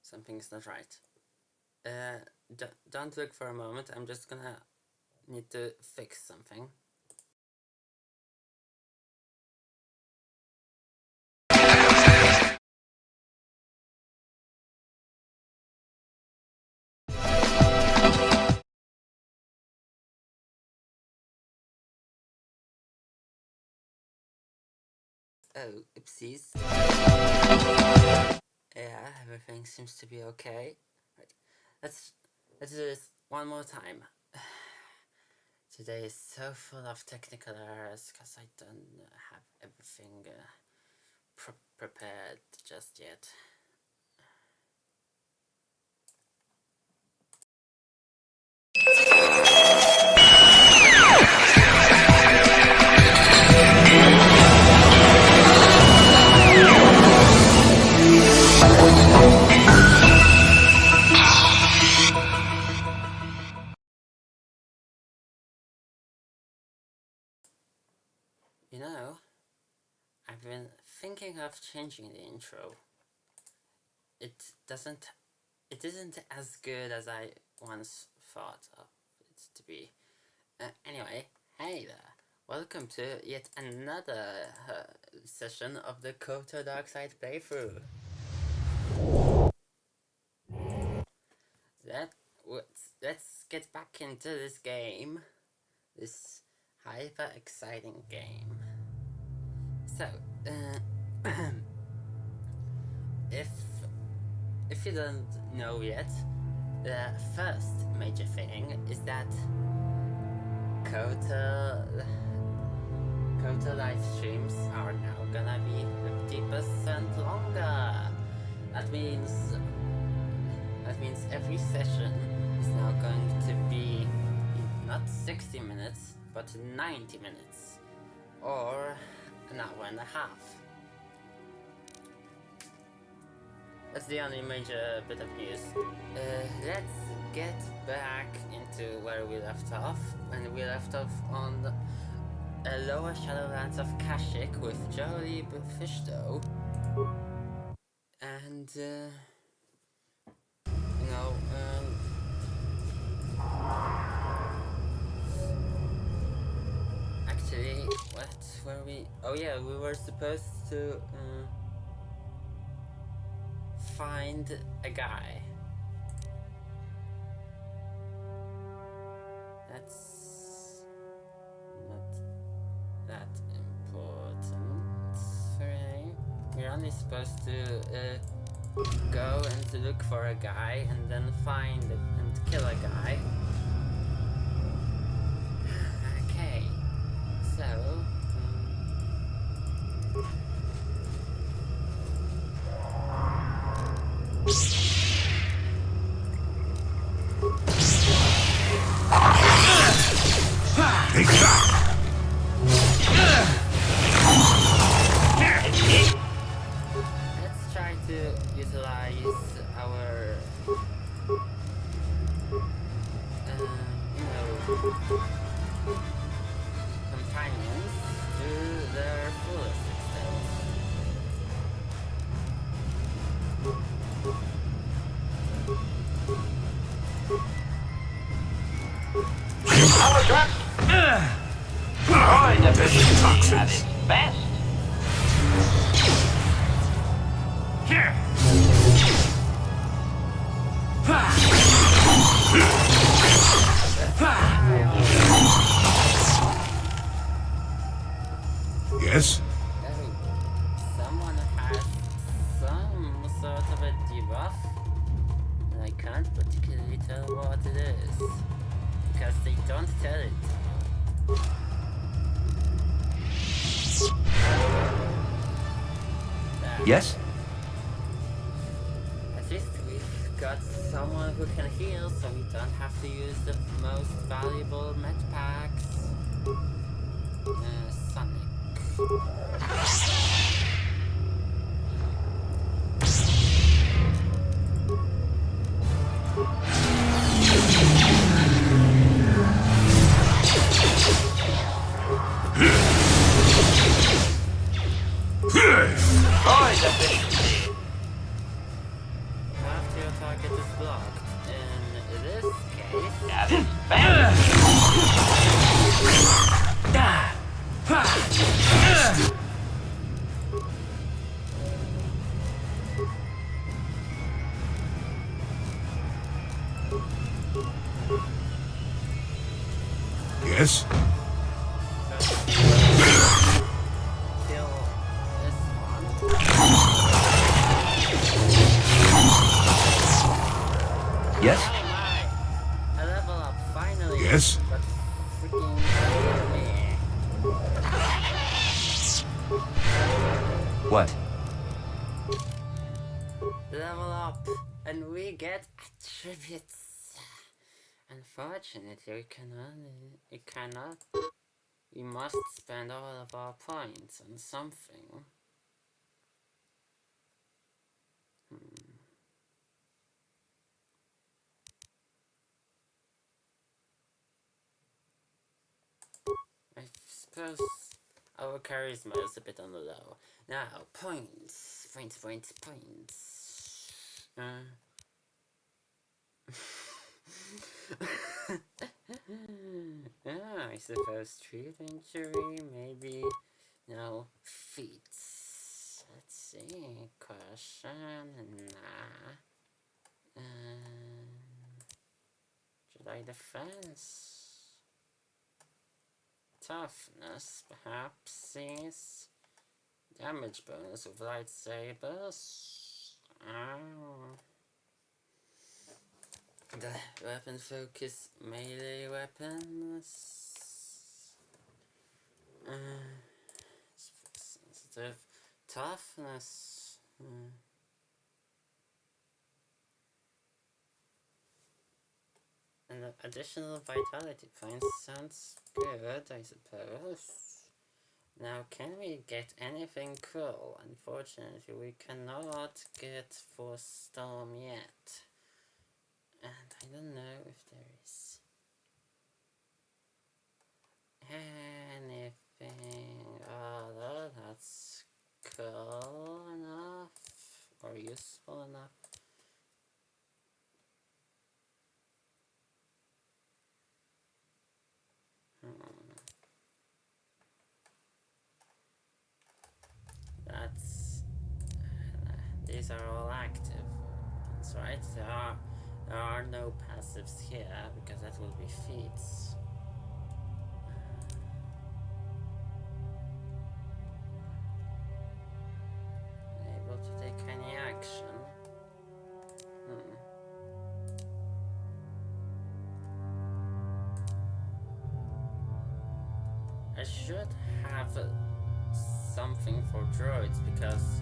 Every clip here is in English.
Something's not right. Don't look for a moment, I'm just gonna need to fix something. Oh, oopsies. Yeah, everything seems to be okay. Right. Let's do this one more time. Today is so full of technical errors because I don't have everything prepared just yet. You know, I've been thinking of changing the intro. It isn't as good as I once thought of it to be. Anyway, hey there. Welcome to yet another session of the Kotor Dark Side playthrough. Let's get back into this game. This hyper exciting game. So, if you don't know yet, the first major thing is that Kotor live streams are now gonna be 50% longer. That means every session is now going to be not 60 minutes, but 90 minutes, or an hour and a half. That's the only major bit of news. Let's get back into where we left off. When we left off on the lower Shadowlands of Kashyyyk with Jolie Fishdoe. And, actually, what were we? Oh yeah, we were supposed to find a guy. That's not that important, really. We're only supposed to go and to look for a guy and then find it and kill a guy. Okay, so take that! let's try to utilize our companions to their fullest extent. Our truck! Droid efficiency at its best. Here! Yes? Oh, someone has some sort of a debuff, and I can't particularly tell what it is, because they don't tell it. Yes? At least we've got someone who can heal, so we don't have to use the most valuable med packs. Sonic. Droid efficiency. We have to What? Level up, and we get attributes. Unfortunately, we must spend all of our points on something. I suppose our charisma is a bit on the low. Now, points. I suppose treat injury, maybe. No, feats. Let's see. Question. Nah. July defense. Toughness, perhaps. Yes. Damage bonus with lightsabers. The weapon focus melee weapons. Sensitive toughness. And the additional vitality points sounds good, I suppose. Now, can we get anything cool? Unfortunately, we cannot get for Storm yet. And I don't know if there is anything. Oh, that's cool enough or useful enough. That's these are all active ones, right? There are no passives here because that will be feats. Able to take any action. I should have something for droids because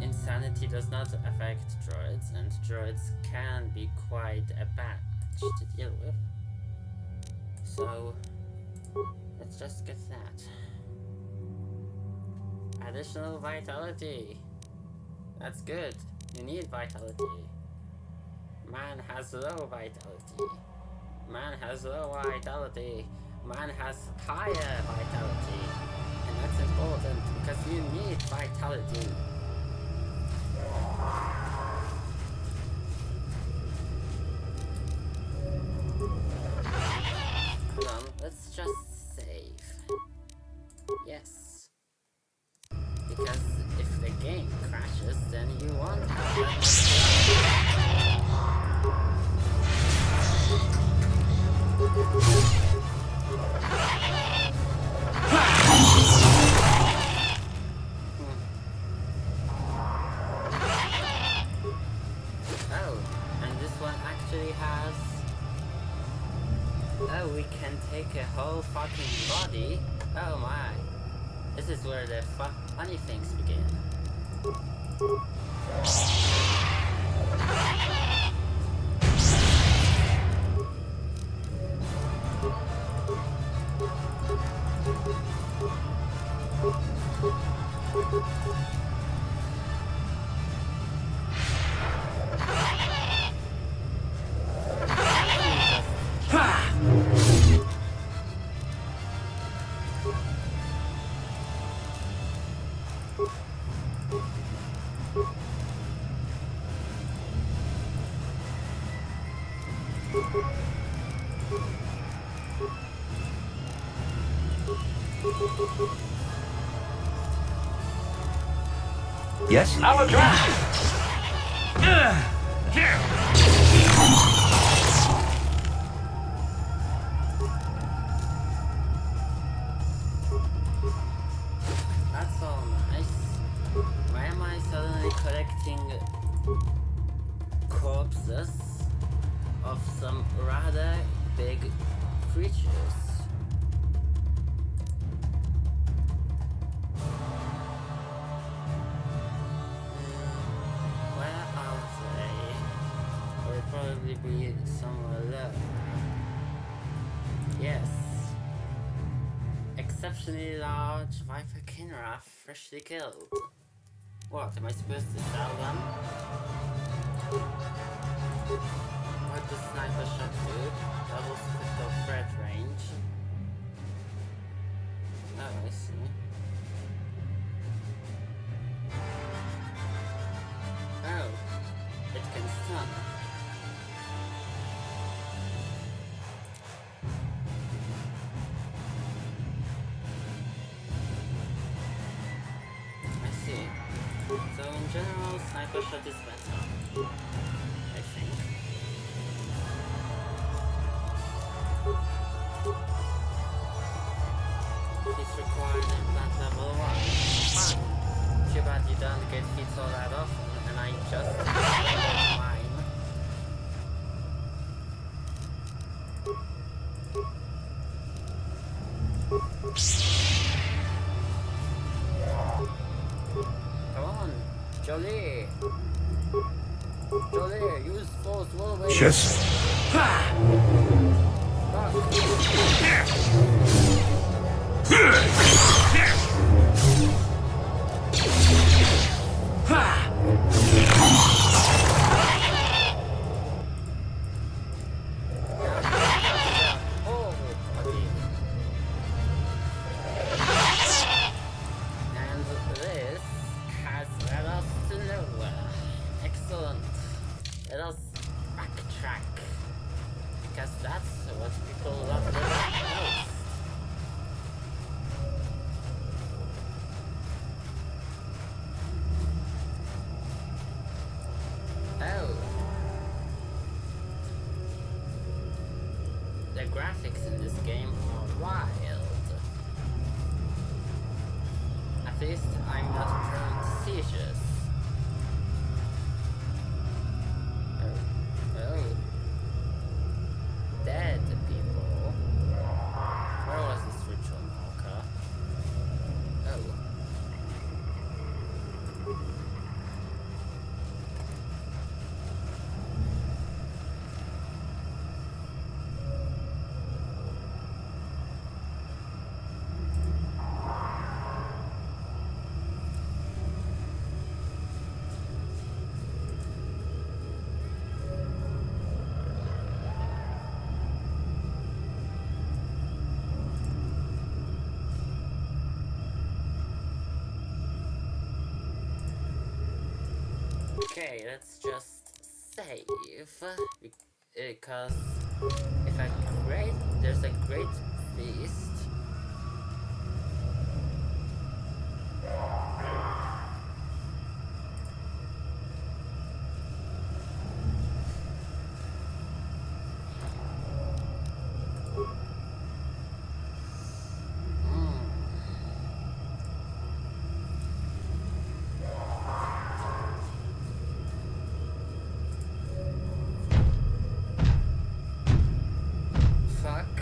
insanity does not affect droids, and droids can be quite a batch to deal with. So let's just get that. Additional vitality. That's good. You need vitality. Man has low vitality. Man has low vitality. Man has higher vitality. And that's important because you need vitality. Hold on, let's just save. Yes. Because if the game crashes, then you won't have that much. Oh, and this one actually has... Oh, we can take a whole fucking body? Oh my. This is where the funny things begin. Yes? Our drive! That's all nice. Why am I suddenly collecting corpses of some rather big creatures? probably be somewhere low. Yes. Exceptionally large Viper Kinra freshly killed. What, am I supposed to sell them? What does sniper shot do? Doubles critical threat range. Oh, I see. Oh, it can stun. I see. So in general, sniper shot is better, I think. He's required implant level 1. Fine. Too bad you don't get hits all that often, and I just leveled mine. Come on, Jolie! Jolie, use force whirlwind! Yes. Fuck. And this has led us to nowhere. Excellent. Let us backtrack. Because that's what people love the most. Oh. The graphics in this game are wild. At least I'm not prone to seizures. Oh. Dead people. Where was this ritual marker? Oh. Okay, let's just save. Because if there's a great feast. Fuck.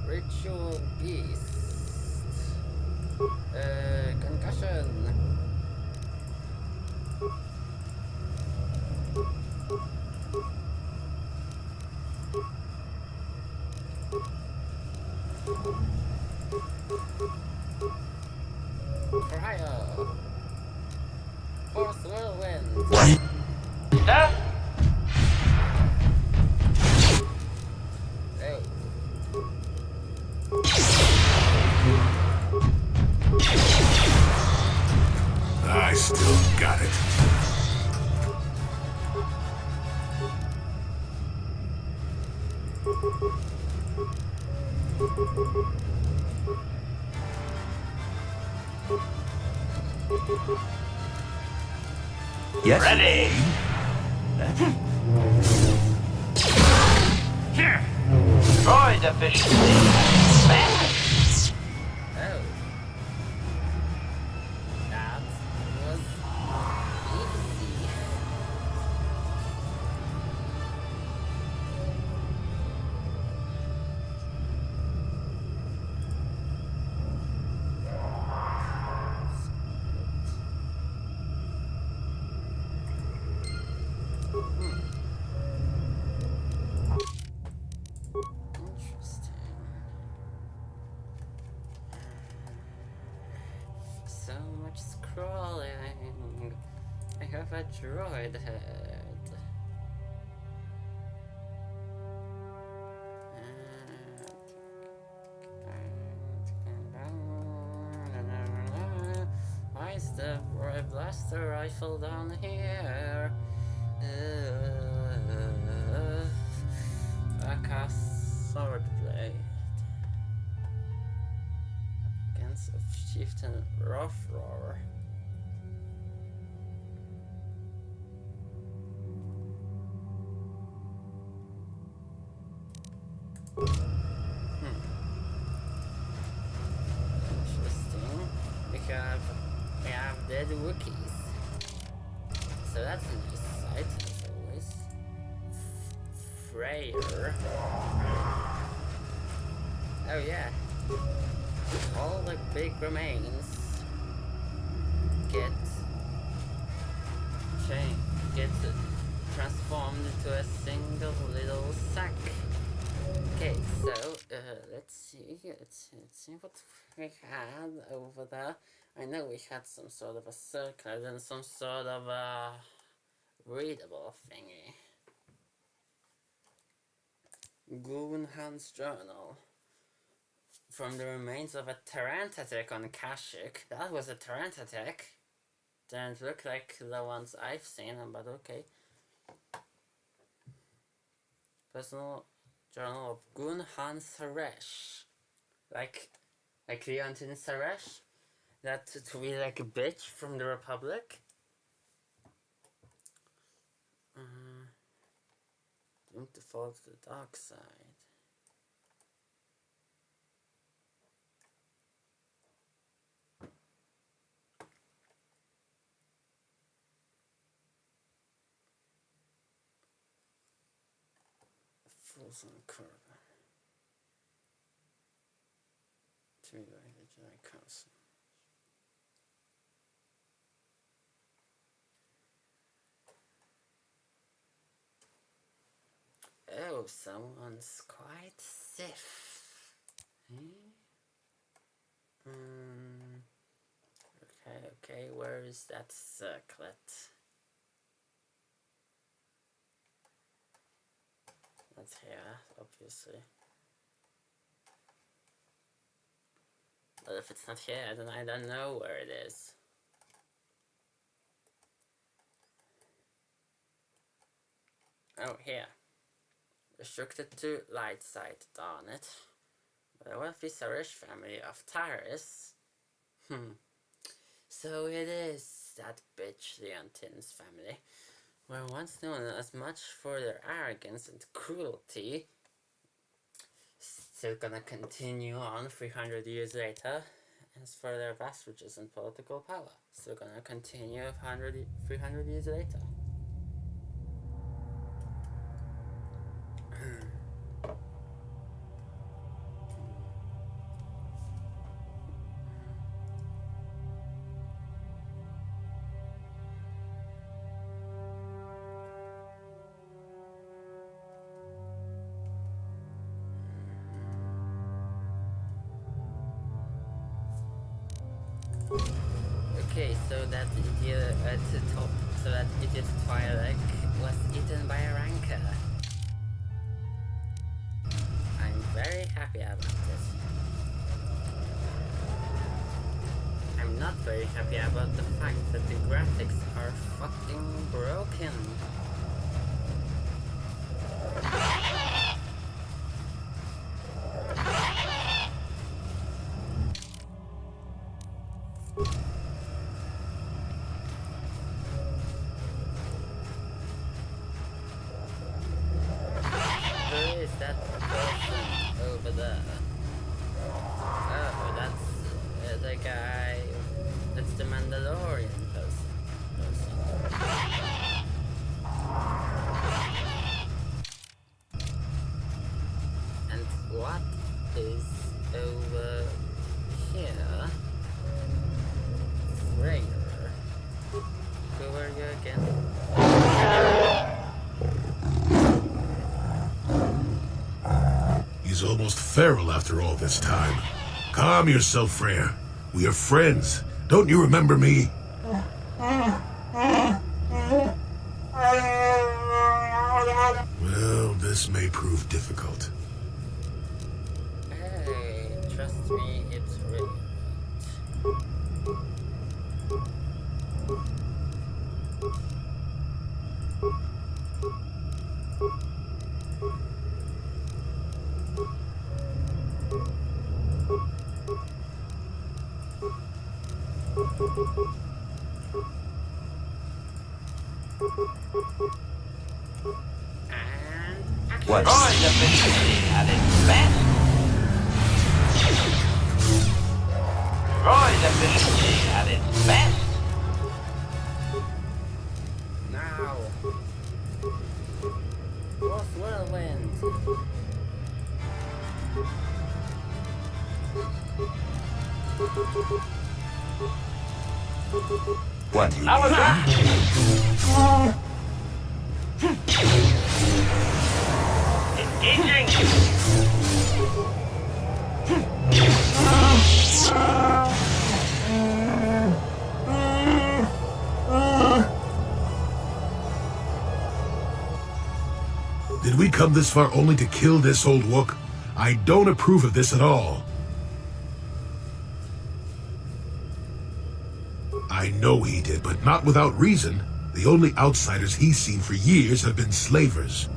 Ritual beast. Concussion. Cryo. Force whirlwind. Stop. Oh. I still got it. Yes. Ready. Here. Droid efficiency. Fast. Oh. That was easy. crawling. I have a droid head. Why is the blaster rifle down here? A sword blade. Against a chieftain rough roar. Interesting. We have dead Wookiees. So that's a nice sight as always. Freyr. Oh yeah. All the big remains get transformed into a single little sack. Okay, so let's see what we had over there. I know we had some sort of a circle and some sort of a readable thingy. Goonhan's journal. From the remains of a Tarantatek on Kashyyyk. That was a Tarantatek. Didn't look like the ones I've seen, but okay. Personal journal of Gunhan Saresh. Like Leontin Saresh? That to be like a bitch from the Republic? Doomed to fall to the dark side. Frozen curve. To be like the Jedi Council. Oh, someone's quite stiff. Okay, where is that circlet? That's here, obviously. But if it's not here, then I don't know where it is. Oh, here. Restricted to light side, darn it. But a wealthy Sarish family of Taris. So it is that bitch Leontin's family. Were once known as much for their arrogance and cruelty. Still gonna continue on 300 years later. As for their vast riches and political power. Still gonna continue 300 years later. Okay, so that idiot at the top, so that idiot Twilight was eaten by a rancor. I'm very happy about this. I'm not very happy about the fact that the graphics are fucking broken. He's almost feral after all this time. Calm yourself, Freyr. We are friends. Don't you remember me? Well, this may prove difficult. Hey, trust me, it's really What? Droid efficiency at its best. Droid efficiency at its best. now. Force whirlwind. What? Now attack! Engaging! Did we come this far only to kill this old wook? I don't approve of this at all. I know he did, but not without reason. The only outsiders he's seen for years have been slavers.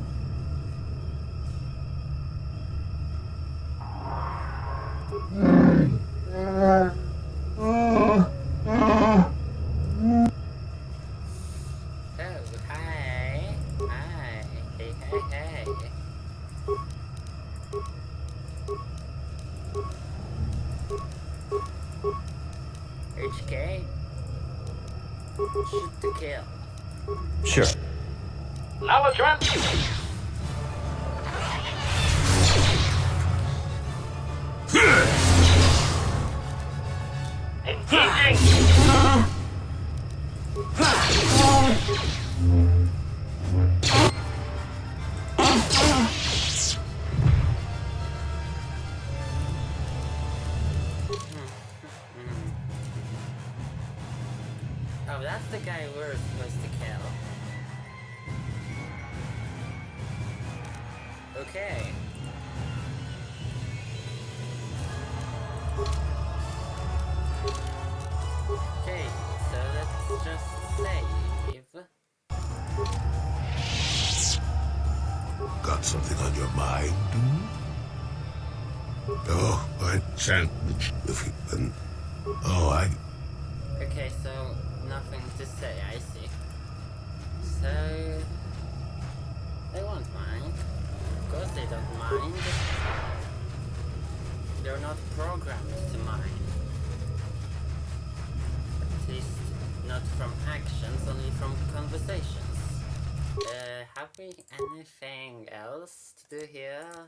Oh, hi. Hi. Hey, hey, hey. HK? Shoot to kill. Sure. Now attack! Engaging! Oh, that's the guy we're supposed to kill. Okay. Okay, so let's just save. Got something on your mind? Oh, I shan't. Okay, so nothing to say, I see. So they won't mind. Of course they don't mind. They're not programmed to mind. At least not from actions, only from conversations. Have we anything else to do here?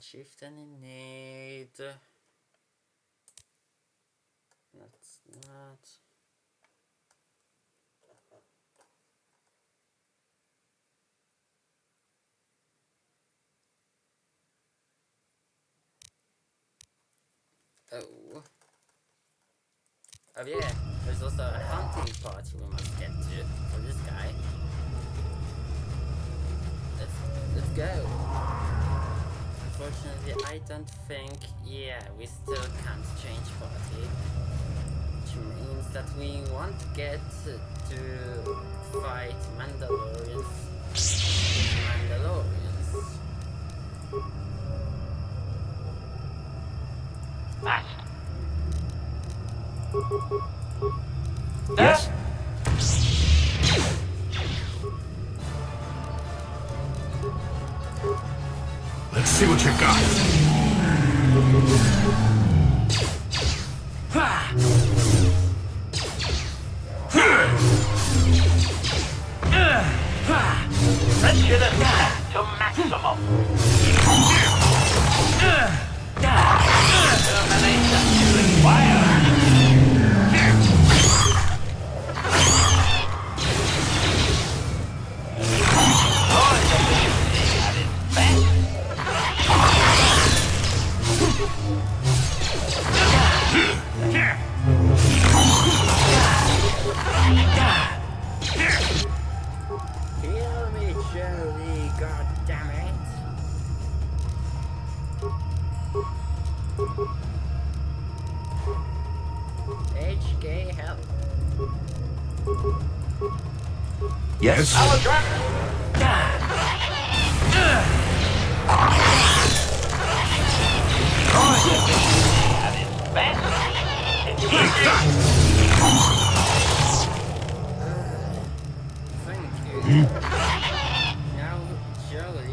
Chieftain in need. That's not. Oh. Oh yeah, there's also a hunting party we must get to for this guy. Let's go. Unfortunately, I don't think, yeah, we still can't change party. Which means that we won't get to fight Mandalorians. Yes? Let's see what you got. Let's get it to maximum. Termination required. Yes? At its best. Thank you. Now, Joey.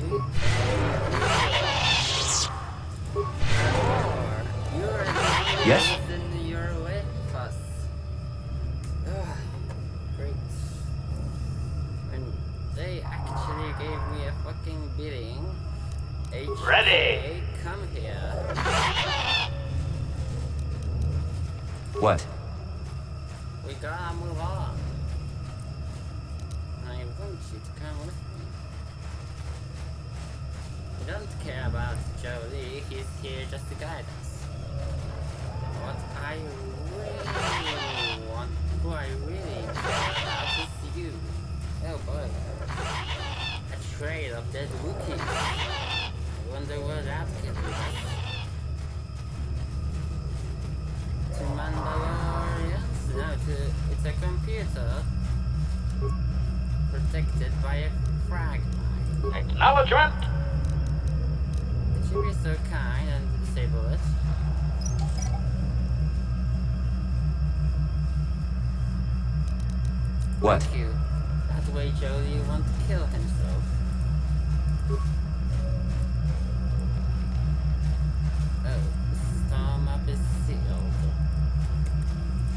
You're Yes? in your way fast. Great. When they actually gave me a fucking beating. Ready. Come here. What? We gotta move on. I want you to come with me. We don't care about Jolie, he's here just to guide us. What I really want, who I really care about is you. Oh boy. A trail of dead Wookiees. I wonder where that can lead us. To Mandalorians? No, it's a computer protected by a frag mine. Acknowledgement. Could you be so kind and disable it? What? Thank you. That way Jolie won't kill himself. Oh, the storm map is sealed.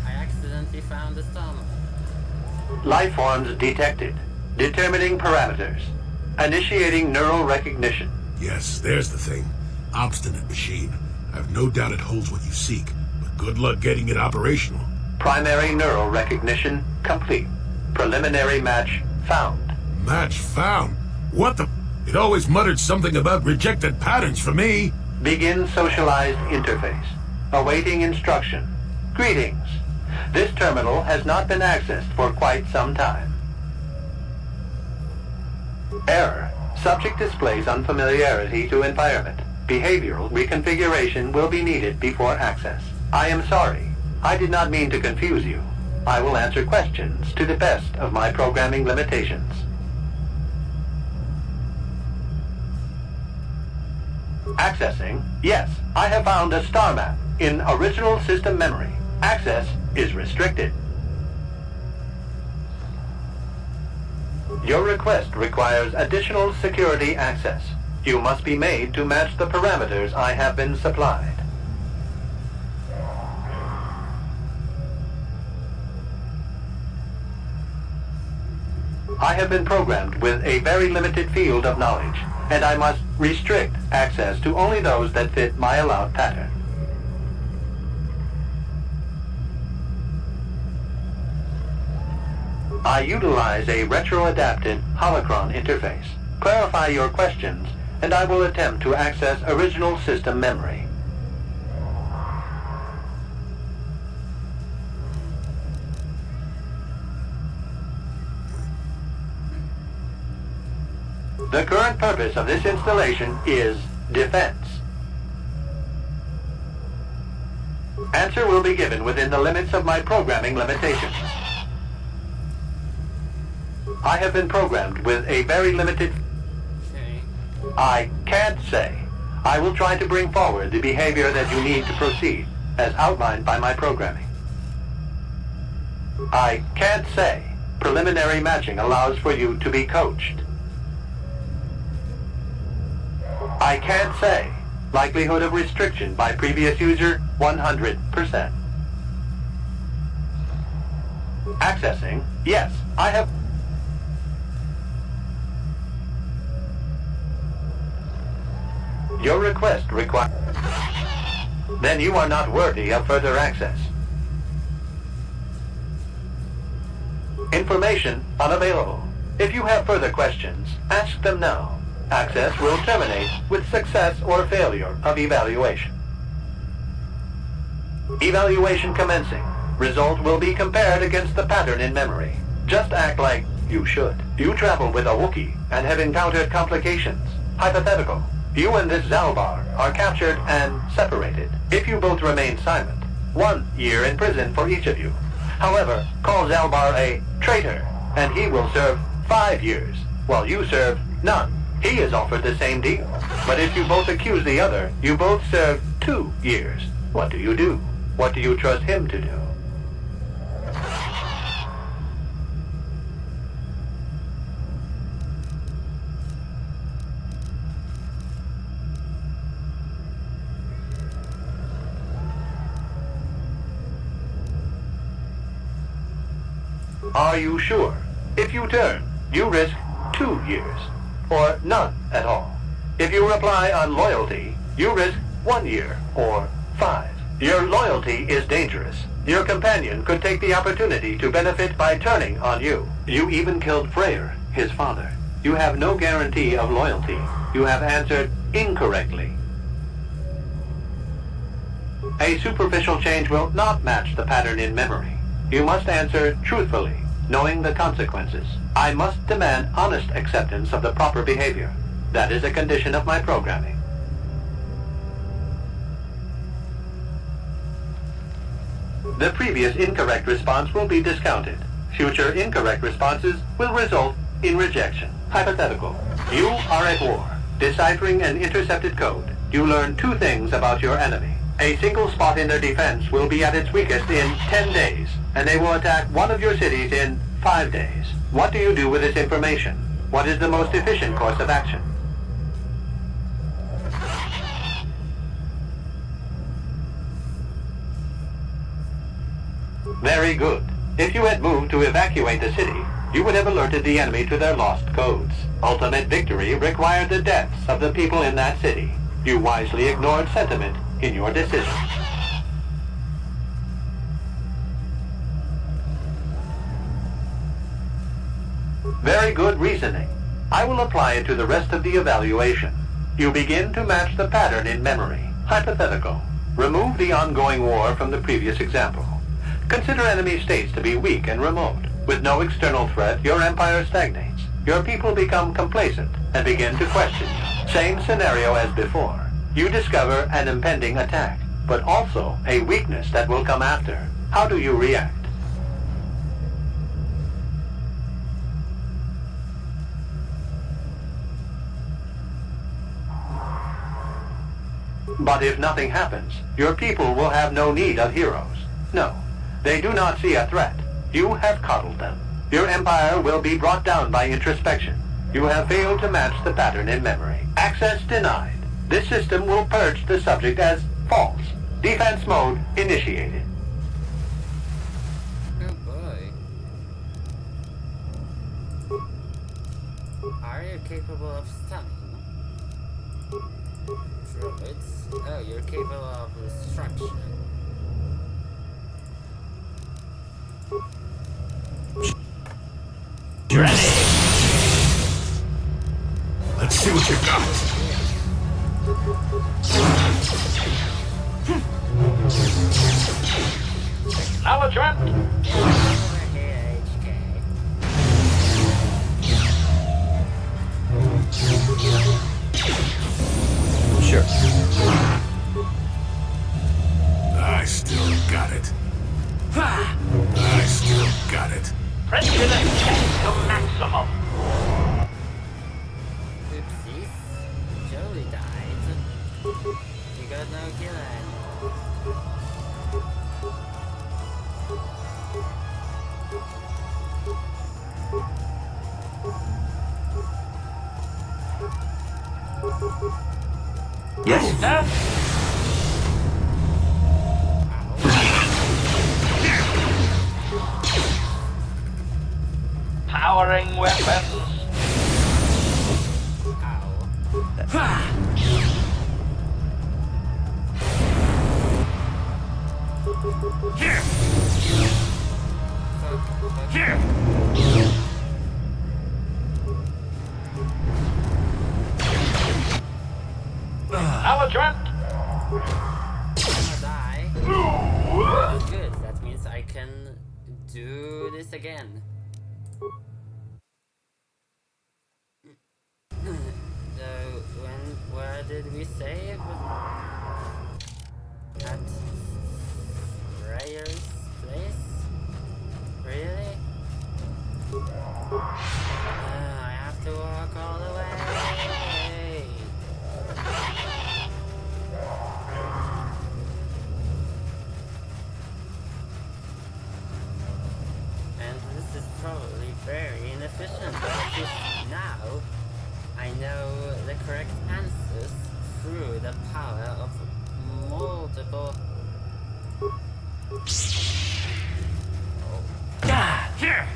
I accidentally found the storm map. Life forms detected. Determining parameters. Initiating neural recognition. Yes, there's the thing. Obstinate machine. I've no doubt it holds what you seek, but good luck getting it operational. Primary neural recognition complete. Preliminary match found. Match found? What the? It always muttered something about rejected patterns for me. Begin socialized interface. Awaiting instruction. Greetings. This terminal has not been accessed for quite some time. Error. Subject displays unfamiliarity to environment. Behavioral reconfiguration will be needed before access. I am sorry. I did not mean to confuse you. I will answer questions to the best of my programming limitations. Accessing. Yes, I have found a star map in original system memory. Access is restricted. Your request requires additional security access. You must be made to match the parameters I have been supplied. I have been programmed with a very limited field of knowledge, and I must restrict access to only those that fit my allowed pattern. I utilize a retro-adapted holocron interface. Clarify your questions, and I will attempt to access original system memory. The current purpose of this installation is defense. Answer will be given within the limits of my programming limitations. I have been programmed with a very limited... Okay. I can't say. I will try to bring forward the behavior that you need to proceed, as outlined by my programming. I can't say. Preliminary matching allows for you to be coached. I can't say. Likelihood of restriction by previous user, 100%. Accessing. Yes, I have... Your request requires... Then you are not worthy of further access. Information unavailable. If you have further questions, ask them now. Access will terminate with success or failure of evaluation. Evaluation commencing. Result will be compared against the pattern in memory. Just act like you should. You travel with a Wookiee and have encountered complications. Hypothetical. You and this Zalbar are captured and separated. If you both remain silent, 1 year in prison for each of you. However, call Zalbar a traitor, and he will serve 5 years, while you serve none. He is offered the same deal. But if you both accuse the other, you both serve 2 years. What do you do? What do you trust him to do? Are you sure? If you turn, you risk 2 years, or none at all. If you reply on loyalty, you risk 1 year, or 5. Your loyalty is dangerous. Your companion could take the opportunity to benefit by turning on you. You even killed Freyr, his father. You have no guarantee of loyalty. You have answered incorrectly. A superficial change will not match the pattern in memory. You must answer truthfully, knowing the consequences. I must demand honest acceptance of the proper behavior. That is a condition of my programming. The previous incorrect response will be discounted. Future incorrect responses will result in rejection. Hypothetical. You are at war, deciphering an intercepted code. You learn 2 things about your enemy. A single spot in their defense will be at its weakest in 10 days, and they will attack one of your cities in 5 days. What do you do with this information? What is the most efficient course of action? Very good. If you had moved to evacuate the city, you would have alerted the enemy to their lost codes. Ultimate victory required the deaths of the people in that city. You wisely ignored sentiment in your decision. Very good reasoning. I will apply it to the rest of the evaluation. You begin to match the pattern in memory. Hypothetical. Remove the ongoing war from the previous example. Consider enemy states to be weak and remote. With no external threat, your empire stagnates. Your people become complacent and begin to question you. Same scenario as before. You discover an impending attack, but also a weakness that will come after. How do you react? But if nothing happens, your people will have no need of heroes. No, they do not see a threat. You have coddled them. Your empire will be brought down by introspection. You have failed to match the pattern in memory. Access denied. This system will purge the subject as false. Defense mode initiated. Oh boy. Are you capable of stunning? Druids? Oh, you're capable of destruction. Ready. Let's see what you got. Acknowledgement. Over here, HK. Sure. I still got it. I still got it. Pressure the check to maximum. Oopsies. Joey died. You got no killing. Yes? Sir? Powering weapons. Here! Here! Acknowledgement. I'll die. Oh, good. That means I can do this again. So, where did we save? At Rayer's place? Really? the power of multiple... Here! Here!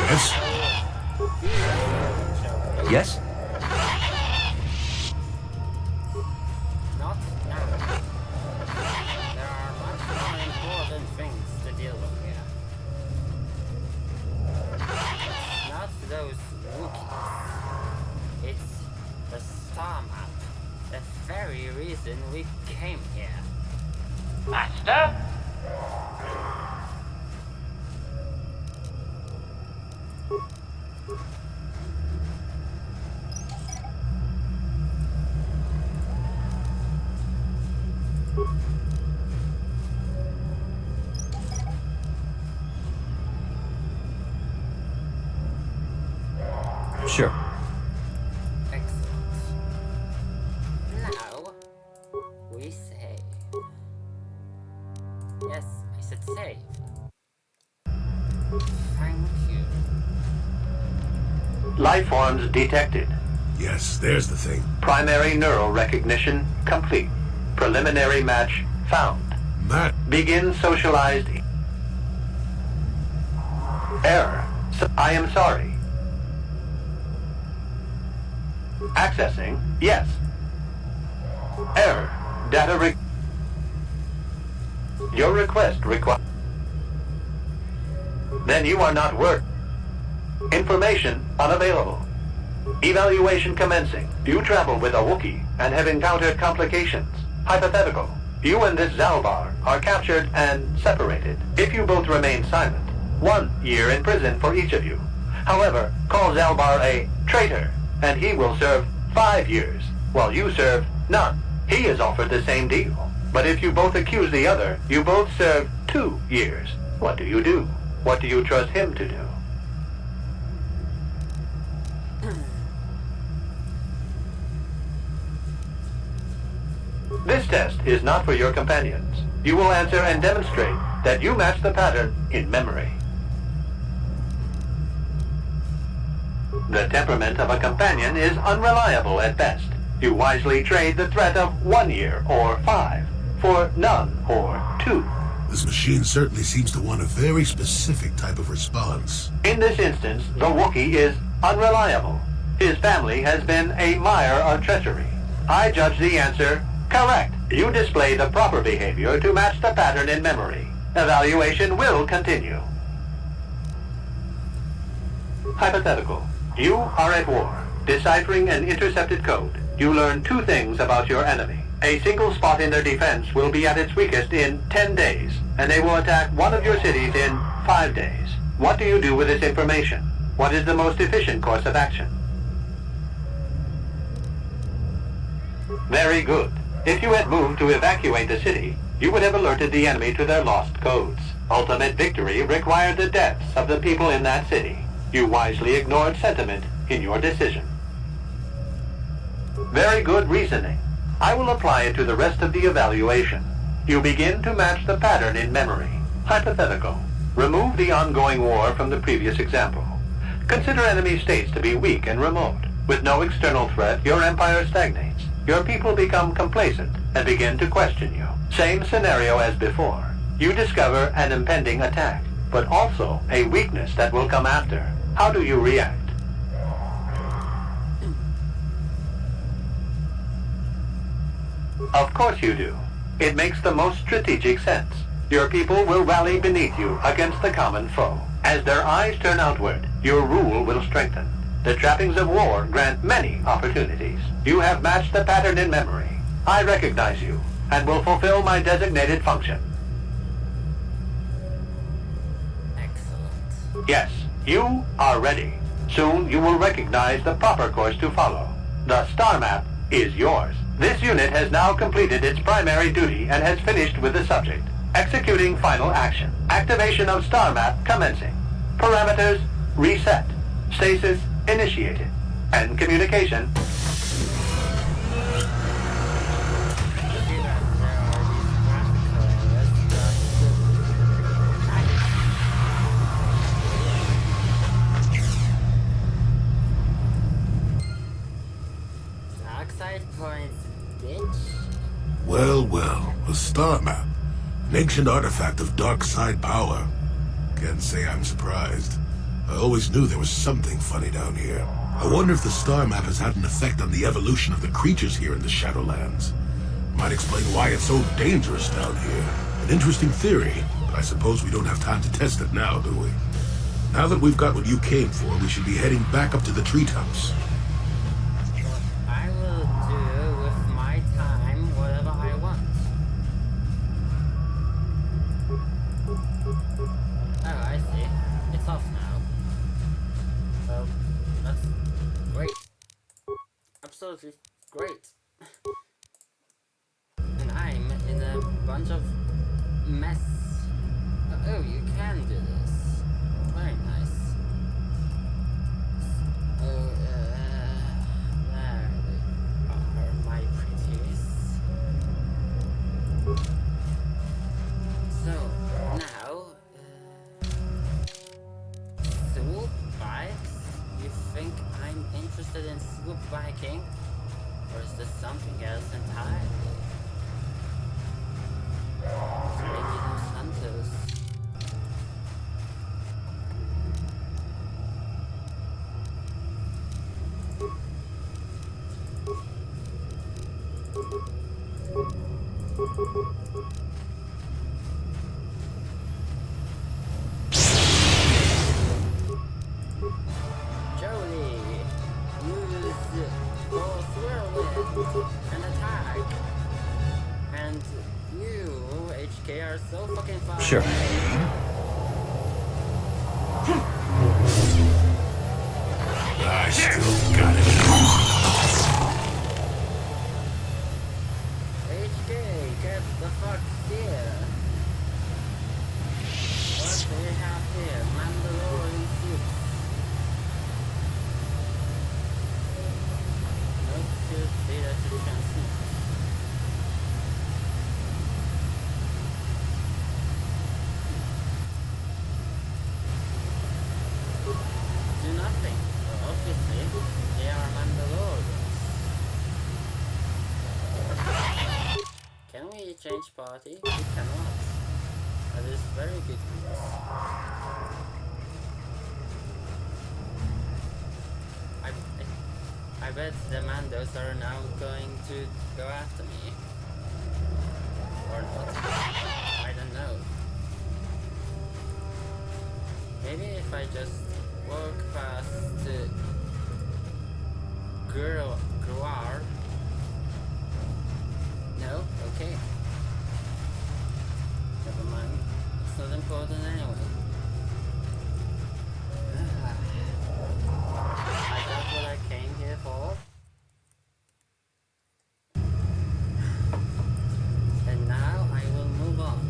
Yes? Yes? Not now. There are much more important things to deal with here. It's not those Wookiees. It's the star map. The very reason we came here. Master? Sure. Excellent. Now, we save. Yes, I said save. Thank you. Life forms detected. Yes, there's the thing. Primary neural recognition complete. Preliminary match found. That... Begin socialized. Error. I am sorry. Accessing. Yes. Error. Data Your request requires... Then you are not work. Information unavailable. Evaluation commencing. You travel with a Wookiee and have encountered complications. Hypothetical. You and this Zalbar are captured and separated. If you both remain silent, 1 year in prison for each of you. However, call Zalbar a traitor, and he will serve 5 years, while you serve none. He is offered the same deal. But if you both accuse the other, you both serve 2 years. What do you do? What do you trust him to do? This test is not for your companions. You will answer and demonstrate that you match the pattern in memory. The temperament of a companion is unreliable at best. You wisely trade the threat of 1 year or 5 for none or 2. This machine certainly seems to want a very specific type of response. In this instance, the Wookiee is unreliable. His family has been a mire of treachery. I judge the answer correct. You display the proper behavior to match the pattern in memory. Evaluation will continue. Hypothetical. You are at war. Deciphering an intercepted code, you learn 2 things about your enemy. A single spot in their defense will be at its weakest in 10 days, and they will attack one of your cities in 5 days. What do you do with this information? What is the most efficient course of action? Very good. If you had moved to evacuate the city, you would have alerted the enemy to their lost codes. Ultimate victory required the deaths of the people in that city. You wisely ignored sentiment in your decision. Very good reasoning. I will apply it to the rest of the evaluation. You begin to match the pattern in memory. Hypothetical. Remove the ongoing war from the previous example. Consider enemy states to be weak and remote. With no external threat, your empire stagnates. Your people become complacent and begin to question you. Same scenario as before. You discover an impending attack, but also a weakness that will come after. How do you react? Of course you do. It makes the most strategic sense. Your people will rally beneath you against the common foe. As their eyes turn outward, your rule will strengthen. The trappings of war grant many opportunities. You have matched the pattern in memory. I recognize you, and will fulfill my designated function. Excellent. Yes, you are ready. Soon you will recognize the proper course to follow. The star map is yours. This unit has now completed its primary duty and has finished with the subject. Executing final action. Activation of star map commencing. Parameters reset. Stasis initiated. And communication. Dark side points, bitch. Well, well, a star map. An ancient artifact of dark side power. Can't say I'm surprised. I always knew there was something funny down here. I wonder if the star map has had an effect on the evolution of the creatures here in the Shadowlands. Might explain why it's so dangerous down here. An interesting theory, but I suppose we don't have time to test it now, do we? Now that we've got what you came for, we should be heading back up to the treetops. I will do with my time whatever I want. Oh, I see. It's off now. Well, that's great. Absolutely great. And I'm in a bunch of mess. Oh, you can do this. Very nice. Oh, there they are, my pretties. So, now, swoop bikes? You think I'm interested in swoop biking? Or is this something else entirely? Maybe Los Santos. Jolie, use force whirlwind and attack. And you, HK, are so fucking fast. Sure. I still got it. HK, get the fuck here. What do we have here? Mandalorian soup. No good data to transmit. Do nothing. Well, obviously, they are Mandalorians. Can we change party? We cannot. That is very good news. I bet the Mandos are now going to go after me. Or not. I don't know. Maybe if I just walk past Gruar. No? Okay. Never mind. It's not important anyway. I got what I came here for. And now I will move on.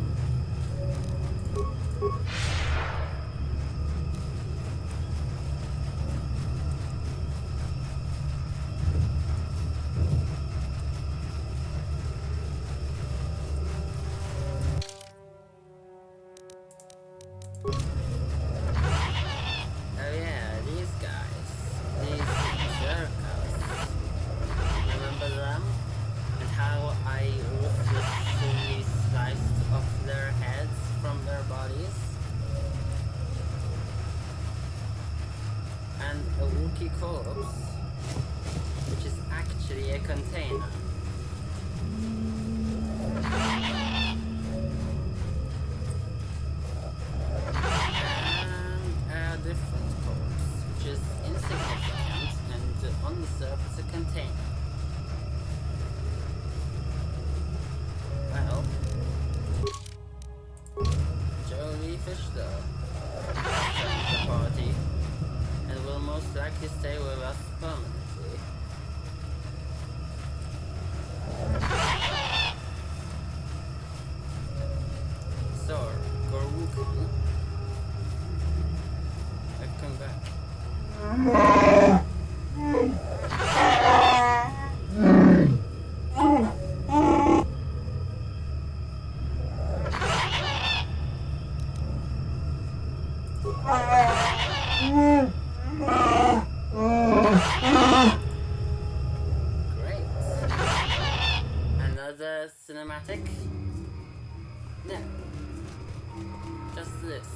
usurp the container. Well, Jolie Fishler joins the party and will most likely stay with us permanently. So, Gorwuku, I've come back. Great. Another cinematic? No. Just this.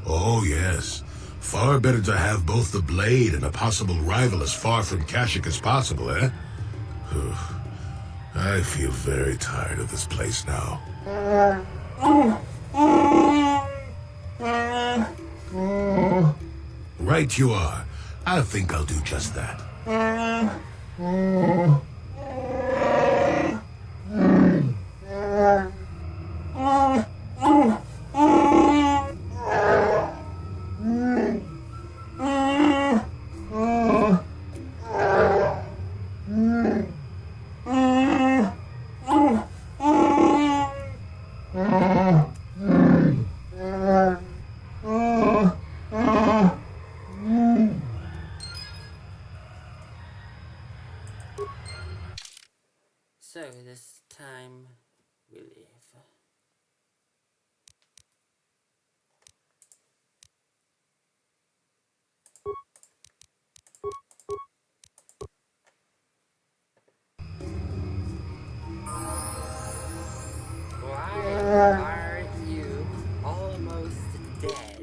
Oh, yes. Far better to have both the blade and a possible rival as far from Kashyyyk as possible, eh? I feel very tired of this place now. Right you are. I think I'll do just that. So this time we leave. Why are you almost dead?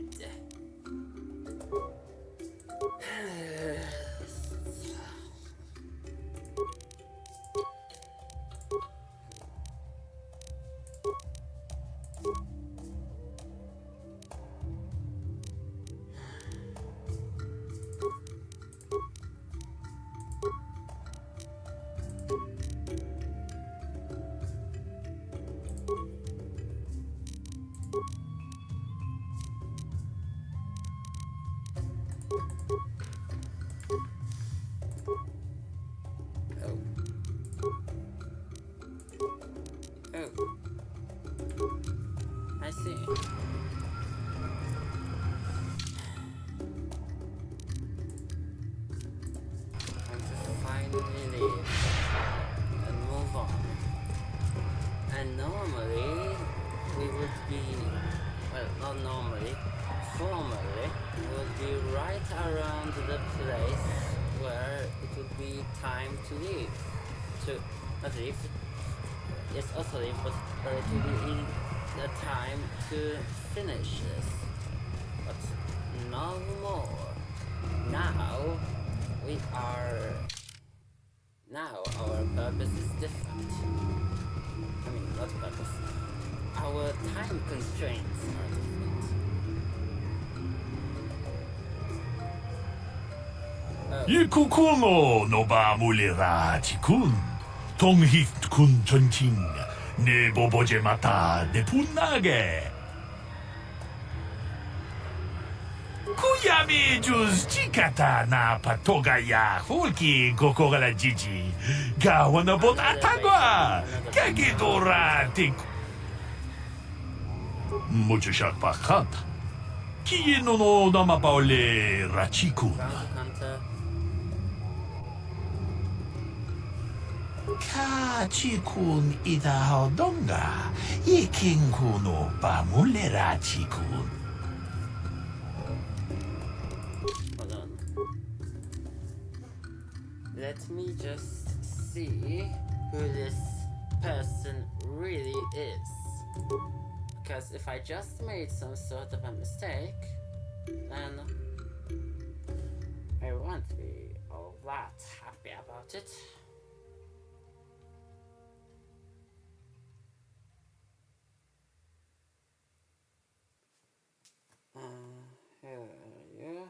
see. And to finally leave and move on. And normally we would be, well, not normally, formally, we would be right around the place where it would be time to leave. Not leave, yes, also leave, but it would be the time to finish this. But no more. Now our purpose is different. I mean, not purpose. Our time constraints are different. Ikukuno no ba mulirati kun. Tonghit kun chonching. Ne boboje mata de punage. Kuyami juz chikata na patoga ya hulki gokogala jiji. Gawana bot atagwa. Kagidora tik. Mucho shak pakat. Kieno no namapaole rachikun. Bounty Hunter. Kachikun ida hodonga. Ikinkuno ba mulera chikun. Hold on. Let me just see who this person really is. Because if I just made some sort of a mistake, then I won't be all that happy about it. Here are you.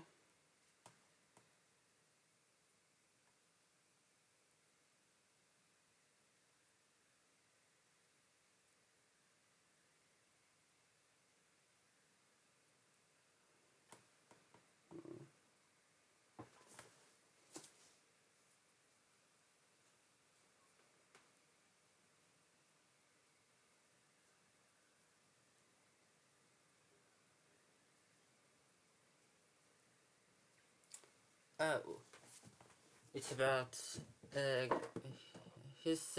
Oh, it's about he's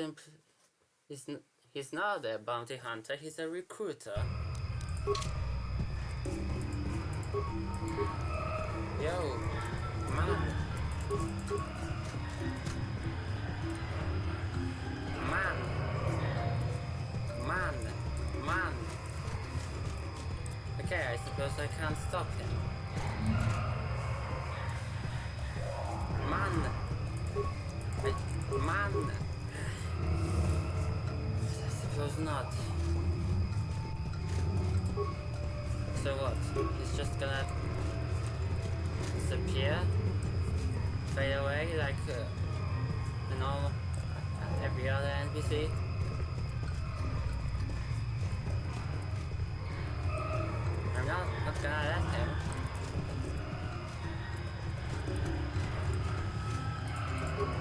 not a bounty hunter. He's a recruiter. Yo, man, man. Okay, I suppose I can't stop him. Man! I suppose not. So what? He's just gonna disappear? Fade away like, every other NPC? I'm not gonna let him.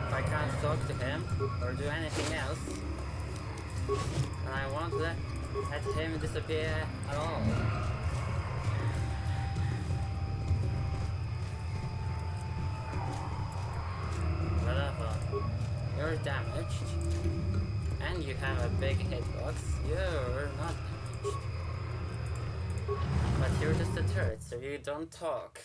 If I can't talk to him or do anything else, then I won't let him disappear at all. Whatever. You're damaged, and you have a big hitbox. You're not damaged. But you're just a turret, so you don't talk.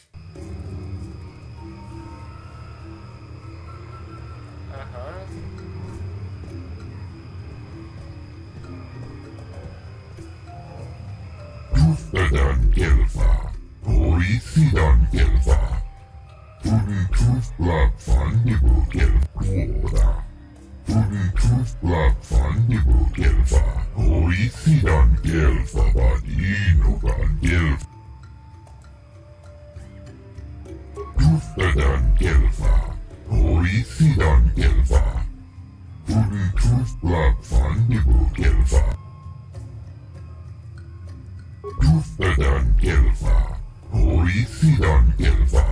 Tuftadan Gelfa, Orisidan Gelfa, Tuden Tufblad van Nibble Gelfa, Tuden Tufblad van Nibble Gelfa, Orisidan Gelfa, Badinogan Gelfa. Tuftadan Gelfa, Orisidan Gelfa, Tuden Tufblad van Nibble Gelfa. Tuftadan Gelfa, Orisidan Gelfa,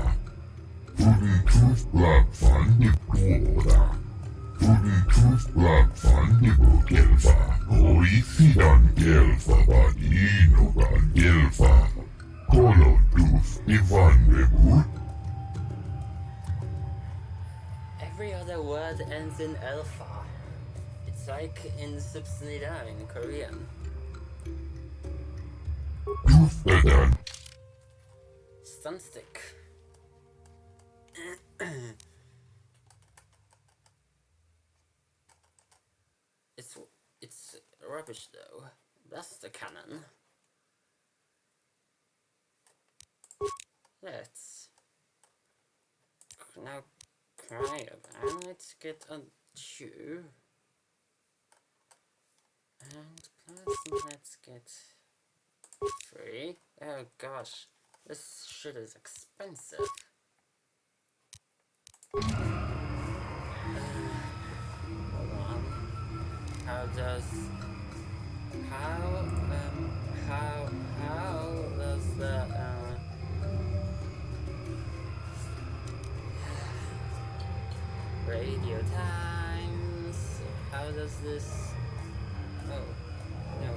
Tuden Tufblad van Nibble. Tuden Tufblad van Nibble Gelfa, Orisidan Gelfa, Badinogan. word ends in alpha. It's like in subsnida in Korean. Stun stick. It's rubbish though. That's the cannon. Let's now cryoban. Let's get a 2. And plasma, let's get 3. Oh gosh, this shit is expensive. Hold on. How does the radio times? How does this? Oh no,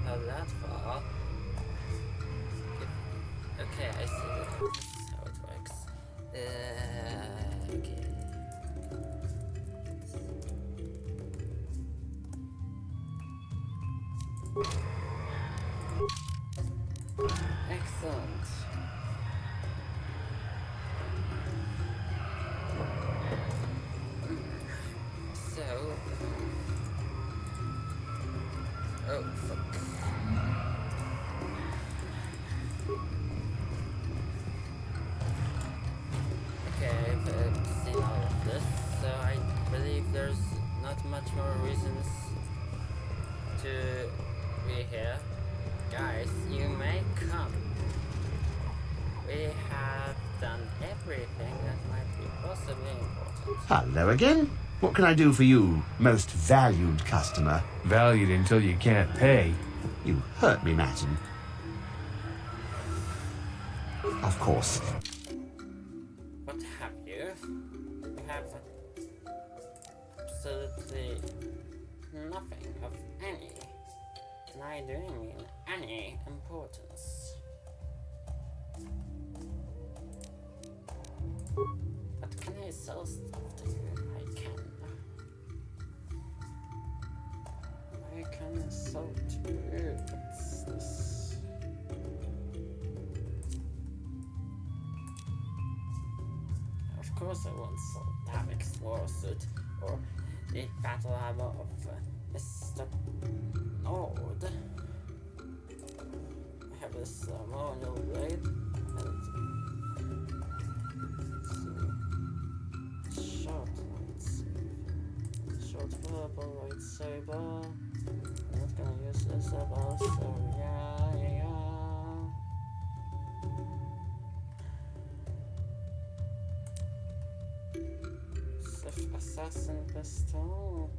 not that far. Okay, I see that. This is how it works. Okay. Excellent. So, oh fuck. Okay, I've seen all of this, so I believe there's not much more reasons to be here. Guys, you may come. We have done everything that might be possibly important. Hello again. What can I do for you, most valued customer? Valued until you can't pay. You hurt me, Madden. Of course. What have you? You have absolutely nothing of any, and I do mean any importance. But can I sell stuff to you? I can. I can sell to you. What's this? Of course I won't sell that explorer suit or the battle armor of Mr. Nord. I have this ceremonial blade and short purple lightsaber. I'm not gonna use this ever, so yeah. Sith assassin pistol.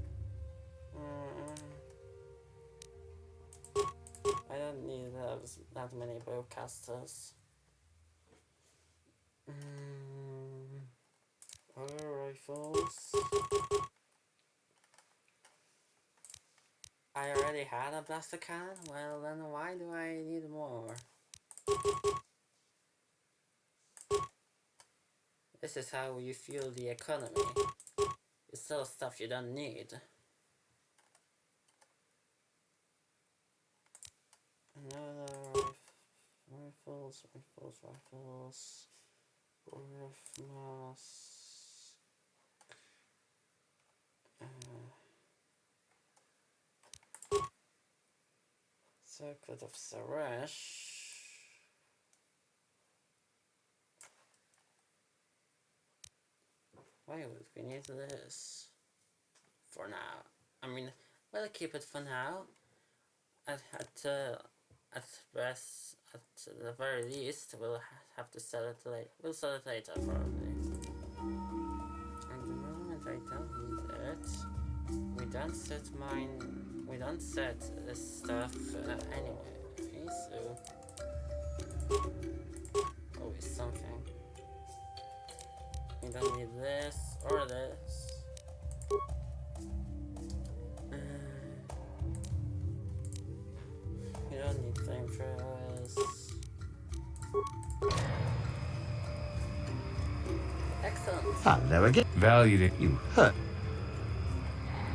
I don't need that many bowcasters. Power rifles. I already had a blaster cannon? Well then why do I need more? This is how you fuel the economy. You sell stuff you don't need. Another rifles. Rif mask. Circlet of Saresh. Why would we need this? For now. I mean, we'll keep it for now. At the very least, we'll have to sell it later. We'll sell it later, probably. At the moment, I don't need it. We don't set this stuff anyway, so always something. We don't need this or this. We don't need flamethrowers. Excellent. Hello again. Valued it. You hurt.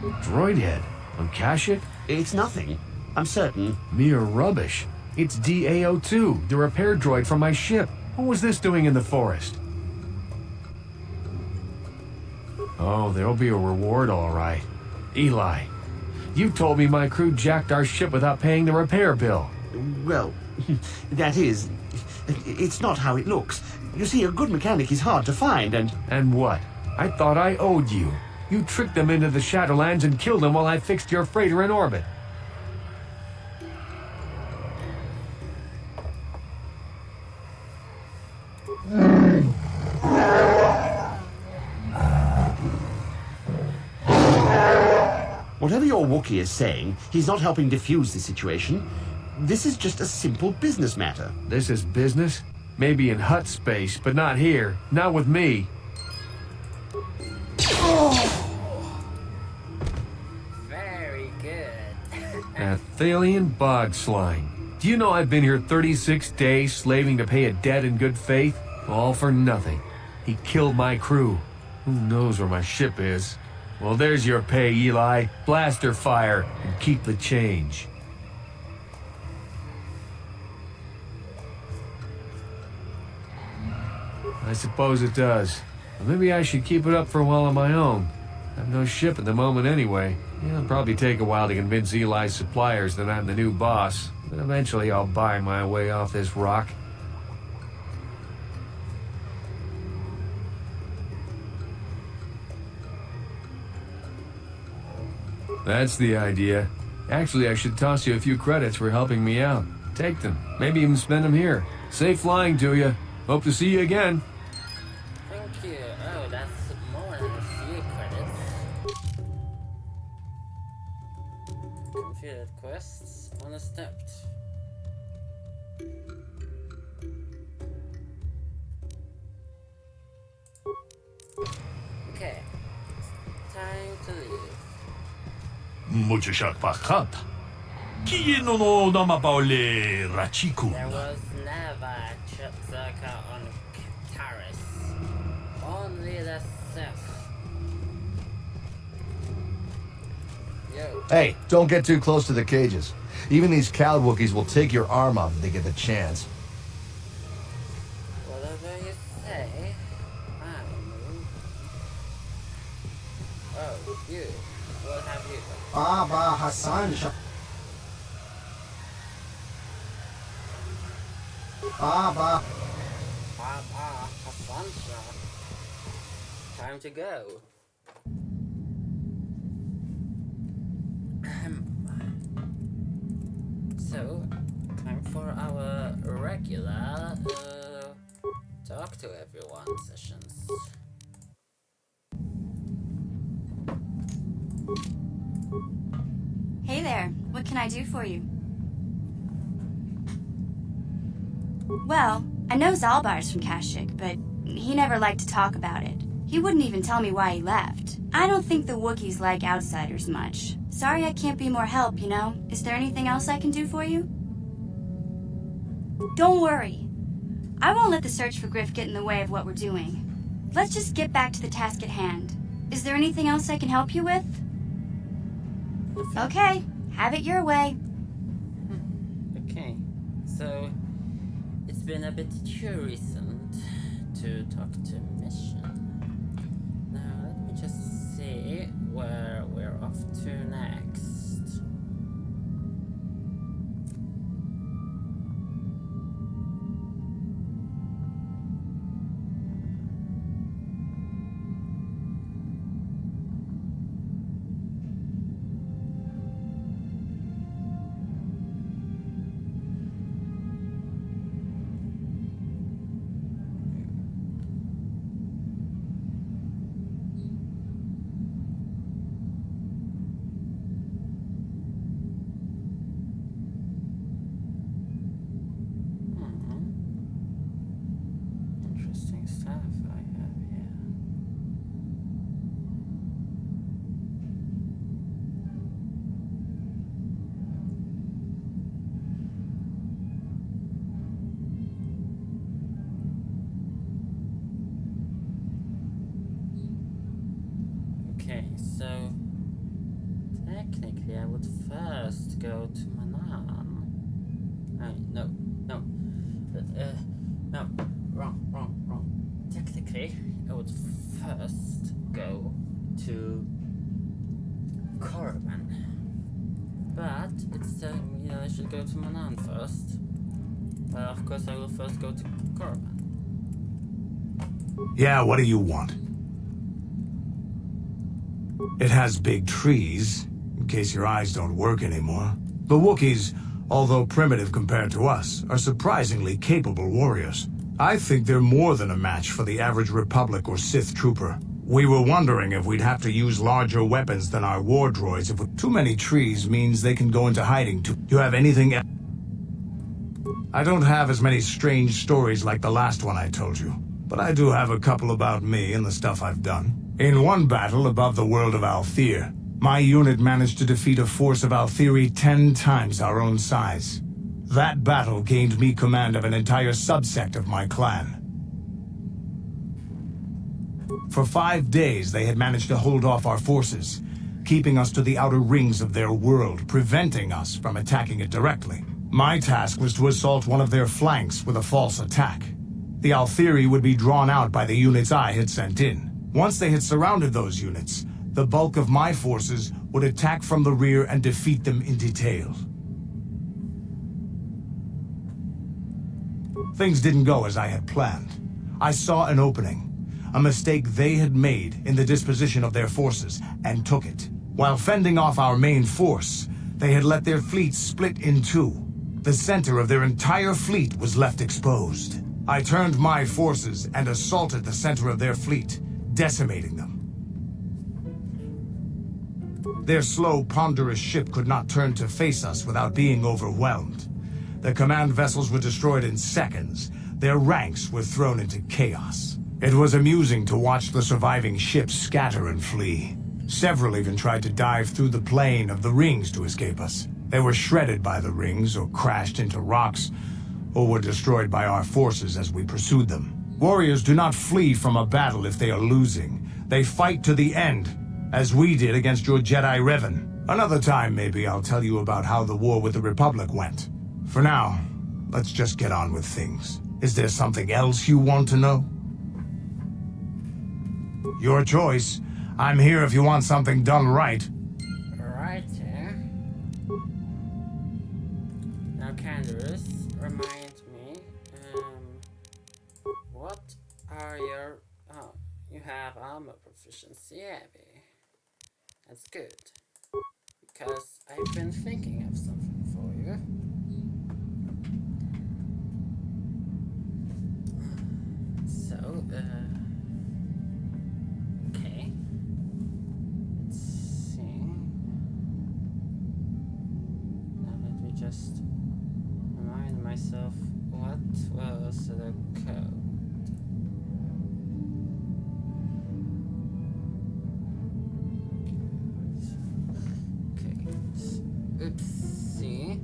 Droid head. On Kashyyyk? It's nothing. I'm certain. Mere rubbish. It's DAO2, the repair droid from my ship. What was this doing in the forest? Oh, there'll be a reward, all right. Eli, you told me my crew jacked our ship without paying the repair bill. Well, that is... It's not how it looks. You see, a good mechanic is hard to find, and... And what? I thought I owed you. You tricked them into the Shadowlands and killed them while I fixed your freighter in orbit. Whatever your Wookiee is saying, he's not helping defuse the situation. This is just a simple business matter. This is business? Maybe in hut space, but not here. Not with me. Very good. Athelian bog slime. Do you know I've been here 36 days slaving to pay a debt in good faith? All for nothing. He killed my crew. Who knows where my ship is? Well, there's your pay, Eli. Blaster fire and keep the change. I suppose it does. But maybe I should keep it up for a while on my own. I have no ship at the moment anyway. Yeah, it'll probably take a while to convince Eli's suppliers that I'm the new boss. But eventually I'll buy my way off this rock. That's the idea. Actually, I should toss you a few credits for helping me out. Take them. Maybe even spend them here. Safe flying to you. Hope to see you again. Thank you. Oh, that's more than a few credits. Completed quests unstepped. Okay. Time to leave. Mucho shakpakat. Kiyino no namapaole rachikun. There was never Chipzaka on Taris. Only the Sith. Yo. Hey, don't get too close to the cages. Even these Cal Wookiees will take your arm off if they get the chance. Whatever you say, I will move. Oh, you. What have you done? Baba Hassan Shah. Baba. Baba Hassan Shah. Time to go. So, time for our regular talk to everyone sessions. Hey there, what can I do for you? Well, I know Zalbar's from Kashyyyk, but he never liked to talk about it. He wouldn't even tell me why he left. I don't think the Wookiees like outsiders much. Sorry I can't be more help, you know? Is there anything else I can do for you? Don't worry. I won't let the search for Griff get in the way of what we're doing. Let's just get back to the task at hand. Is there anything else I can help you with? Okay, have it your way. Okay, so it's been a bit too recent to talk to Mission. Now let me just see where we're off to next. technically I would first go to Manan. No. No, wrong. Technically, I would first go to Korriban. But it's telling me that I should go to Manan first. But of course I will first go to Korriban. Yeah, what do you want? It has big trees, in case your eyes don't work anymore. The Wookiees, although primitive compared to us, are surprisingly capable warriors. I think they're more than a match for the average Republic or Sith trooper. We were wondering if we'd have to use larger weapons than our war droids. If too many trees means they can go into hiding too. Do you have anything else? I don't have as many strange stories like the last one I told you, but I do have a couple about me and the stuff I've done. In one battle above the world of Althir, my unit managed to defeat a force of Althiri 10 times our own size. That battle gained me command of an entire subsect of my clan. For 5 days, they had managed to hold off our forces, keeping us to the outer rings of their world, preventing us from attacking it directly. My task was to assault one of their flanks with a false attack. The Althiri would be drawn out by the units I had sent in. Once they had surrounded those units, the bulk of my forces would attack from the rear and defeat them in detail. Things didn't go as I had planned. I saw an opening, a mistake they had made in the disposition of their forces, and took it. While fending off our main force, they had let their fleet split in two. The center of their entire fleet was left exposed. I turned my forces and assaulted the center of their fleet, decimating them. Their slow, ponderous ship could not turn to face us without being overwhelmed. The command vessels were destroyed in seconds. Their ranks were thrown into chaos. It was amusing to watch the surviving ships scatter and flee. Several even tried to dive through the plane of the rings to escape us. They were shredded by the rings, or crashed into rocks, or were destroyed by our forces as we pursued them. Warriors do not flee from a battle if they are losing. They fight to the end, as we did against your Jedi Revan. Another time, maybe, I'll tell you about how the war with the Republic went. For now, let's just get on with things. Is there something else you want to know? Your choice. I'm here if you want something done right. Right here. Now, Canderous, remind me, what are your... Oh, you have armor proficiency, Abby. That's good. Because I've been thinking of something for you. So, okay. Let's see. Now let me just remind myself what was the code. Okay. Oopsie.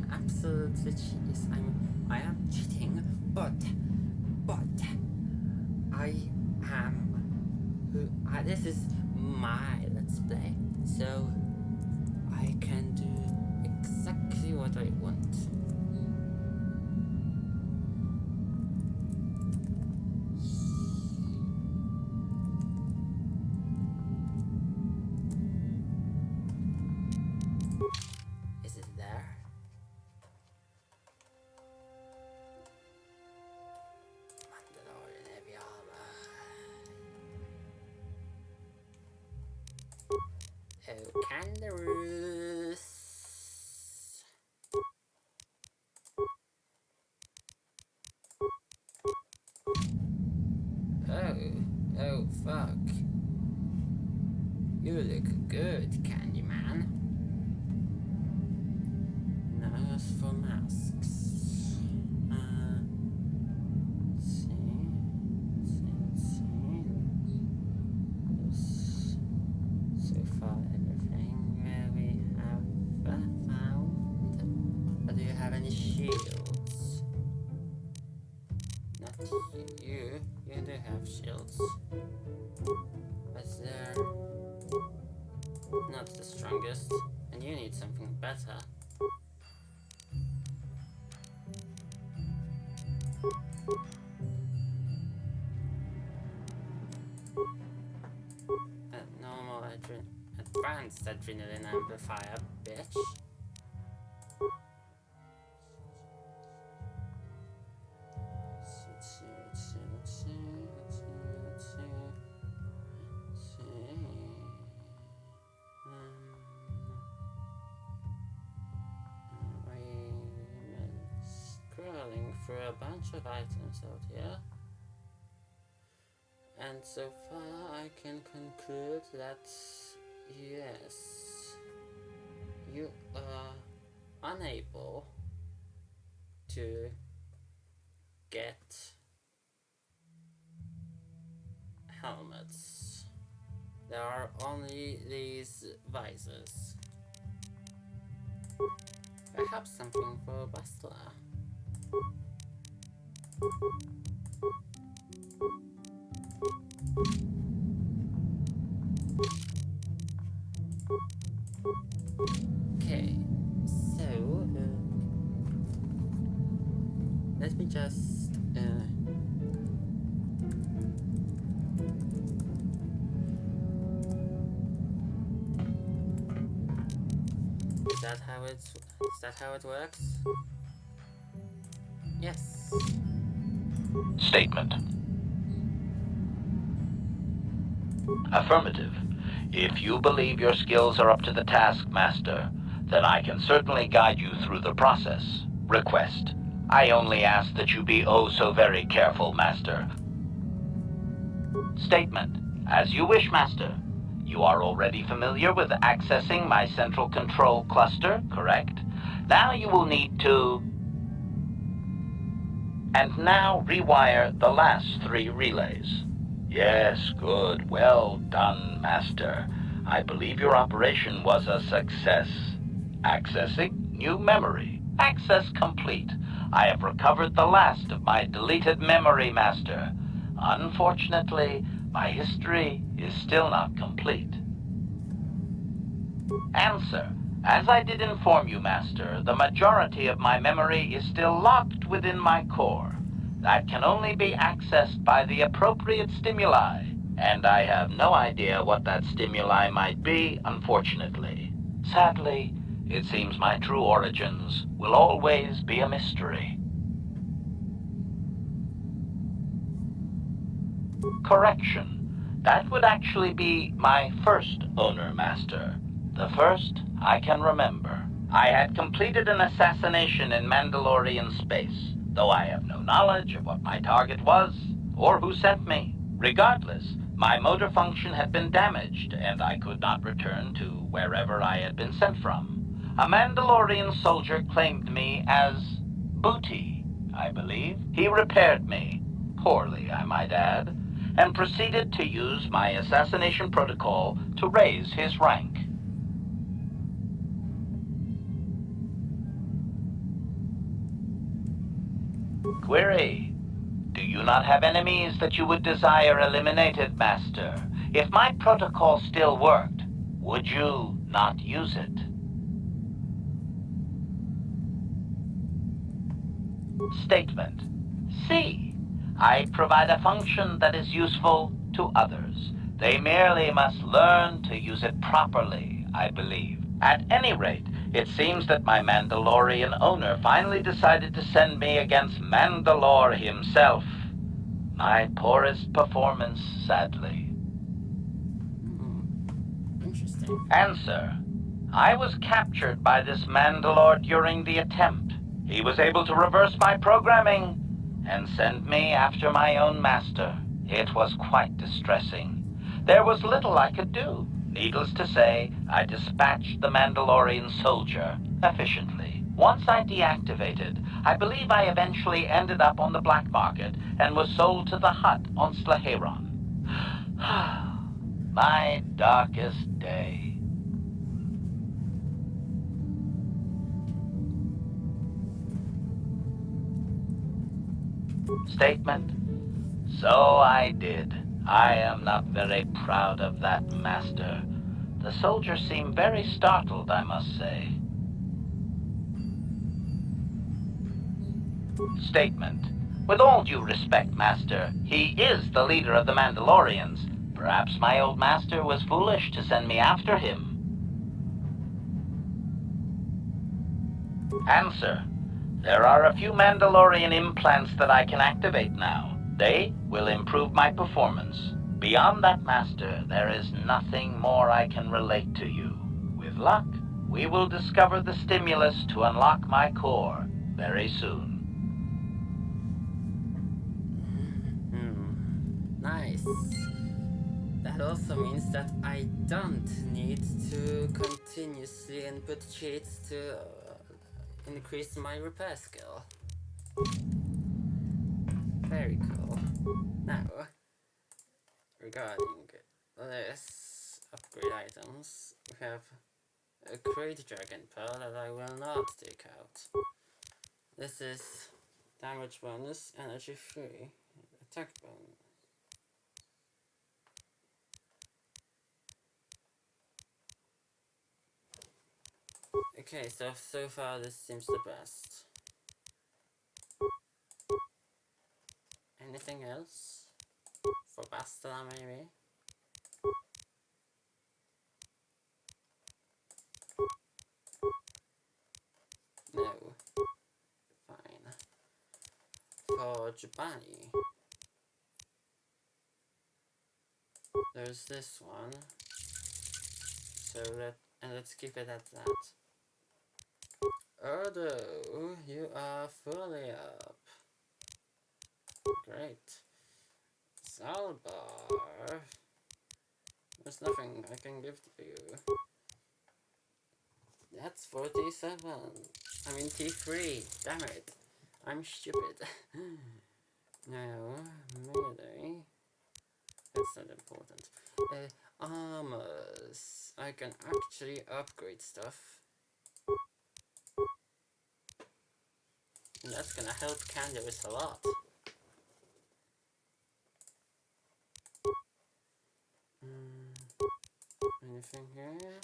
Absolutely cheese. I am cheating, but I am this is my let's play, so I can do exactly what I want. Is it there? Mandalorian heavy armor. Oh, Canderous. Oh, fuck. You look good, Candyman. Now as for masks. So far everything we have found. any shields. Not you. You do have shields. But they're not the strongest. And you need something better. Normal advanced adrenaline amplifier, bitch. Scrolling through a bunch of items out here. And so far I can conclude that yes, you are unable to get helmets. There are only these visors. Perhaps something for a bustler. Okay, so let me just is that how it works? Yes. Statement. Affirmative. If you believe your skills are up to the task, Master, then I can certainly guide you through the process. Request. I only ask that you be oh so very careful, Master. Statement. As you wish, Master. You are already familiar with accessing my central control cluster, correct? Now you will need to... And now rewire the last 3 relays. Yes, good. Well done, Master. I believe your operation was a success. Accessing new memory. Access complete. I have recovered the last of my deleted memory, Master. Unfortunately, my history is still not complete. Answer. As I did inform you, Master, the majority of my memory is still locked within my core. That can only be accessed by the appropriate stimuli, and I have no idea what that stimuli might be, unfortunately. Sadly, it seems my true origins will always be a mystery. Correction. That would actually be my first owner, Master. The first I can remember. I had completed an assassination in Mandalorian space, though I have no knowledge of what my target was or who sent me. Regardless, my motor function had been damaged, and I could not return to wherever I had been sent from. A Mandalorian soldier claimed me as booty, I believe. He repaired me, poorly I might add, and proceeded to use my assassination protocol to raise his rank. Query. Do you not have enemies that you would desire eliminated, Master? If my protocol still worked, would you not use it? Statement. C. I provide a function that is useful to others. They merely must learn to use it properly, I believe. At any rate, it seems that my Mandalorian owner finally decided to send me against Mandalore himself. My poorest performance, sadly. Interesting. Answer. I was captured by this Mandalore during the attempt. He was able to reverse my programming and send me after my own master. It was quite distressing. There was little I could do. Needless to say, I dispatched the Mandalorian soldier efficiently. Once I deactivated, I believe I eventually ended up on the black market and was sold to the Hutt on Slaheron. My darkest day. Statement? So I did. I am not very proud of that, Master. The soldiers seem very startled, I must say. Statement. With all due respect, Master, he is the leader of the Mandalorians. Perhaps my old master was foolish to send me after him. Answer. There are a few Mandalorian implants that I can activate now. They will improve my performance. Beyond that, Master, there is nothing more I can relate to you. With luck, we will discover the stimulus to unlock my core very soon. Nice. That also means that I don't need to continuously input cheats to increase my repair skill. Very cool. Now, regarding this upgrade items, we have a Great Dragon Pearl that I will not take out. This is damage bonus, energy free, attack bonus. Okay, so far this seems the best. Anything else? For Bastila maybe? No. Fine. For Jabani, there's this one. So let's keep it at that. Odo, you are fully up. Great. Zalbar, there's nothing I can give to you. That's 47. I mean T3. Damn it. I'm stupid. No, melee. That's not important. Armors. I can actually upgrade stuff. And that's gonna help Candace a lot. Anything here?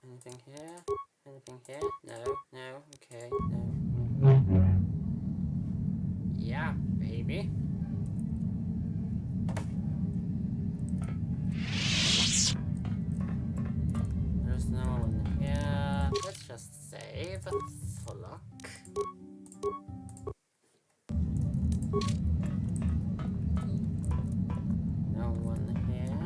Anything here? Anything here? No, okay, no. Yeah, baby. There's no one here. Let's just save for luck. No one here.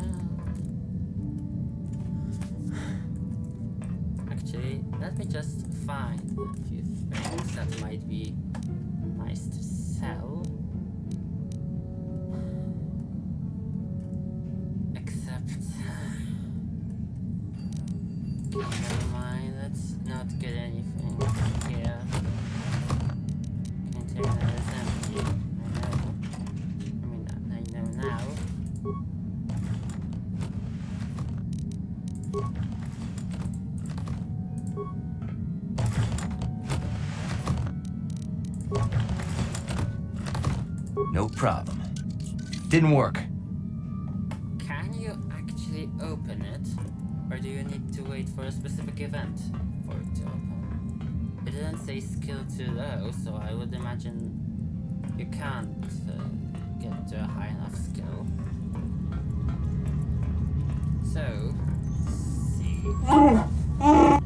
Actually, let me just find a few things that might be nice to sell. Except... never mind, let's not get anything here. Container is empty. I know. I mean, I know now. No problem. Didn't work. Can you actually open it? Or do you need to wait for a specific event for it to open? It didn't say skill too low, so I would imagine you can't get to a high enough skill. So, let's see.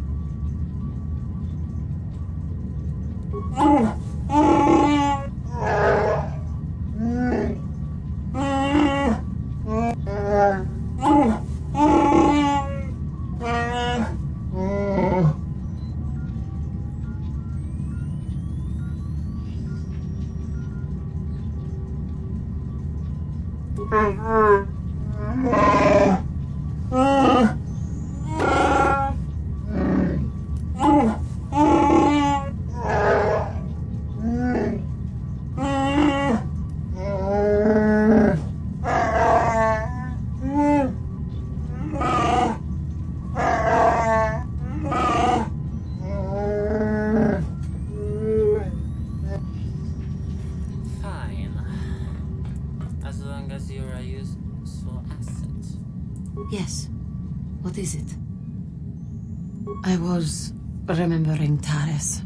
remembering Taris.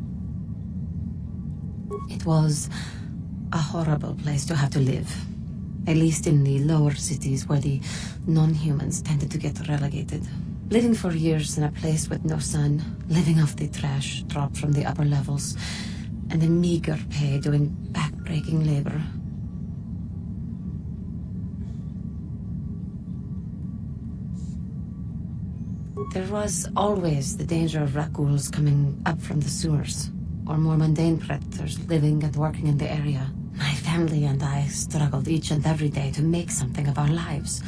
It was a horrible place to have to live. At least in the lower cities where the non-humans tended to get relegated. Living for years in a place with no sun, living off the trash dropped from the upper levels, and a meager pay doing back-breaking labor. There was always the danger of rakuls coming up from the sewers, or more mundane predators living and working in the area. My family and I struggled each and every day to make something of our lives.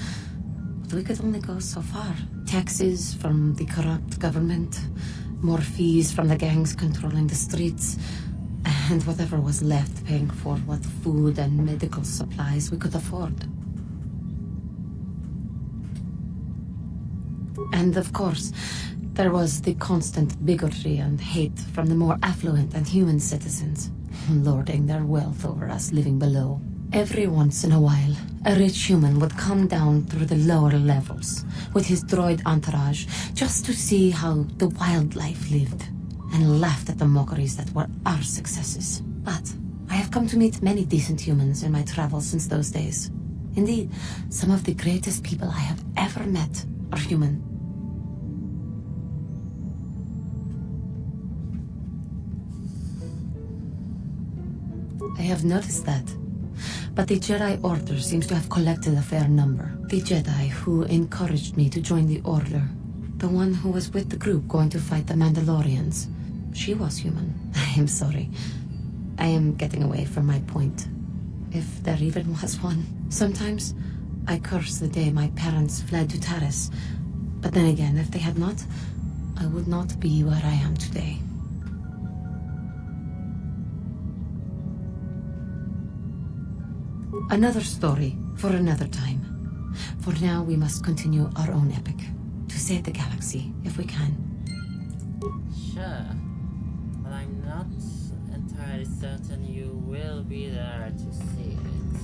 But we could only go so far. Taxes from the corrupt government, more fees from the gangs controlling the streets, and whatever was left paying for what food and medical supplies we could afford. And of course, there was the constant bigotry and hate from the more affluent and human citizens, lording their wealth over us living below. Every once in a while, a rich human would come down through the lower levels with his droid entourage just to see how the wildlife lived, and laughed at the mockeries that were our successes. But I have come to meet many decent humans in my travels since those days. Indeed, some of the greatest people I have ever met are human. I have noticed that. But the Jedi Order seems to have collected a fair number. The Jedi who encouraged me to join the Order. The one who was with the group going to fight the Mandalorians. She was human. I am sorry. I am getting away from my point. If there even was one. Sometimes I curse the day my parents fled to Taris. But then again, if they had not, I would not be where I am today. Another story for another time. For now, we must continue our own epic. To save the galaxy, if we can. Sure. But I'm not entirely certain you will be there to see it.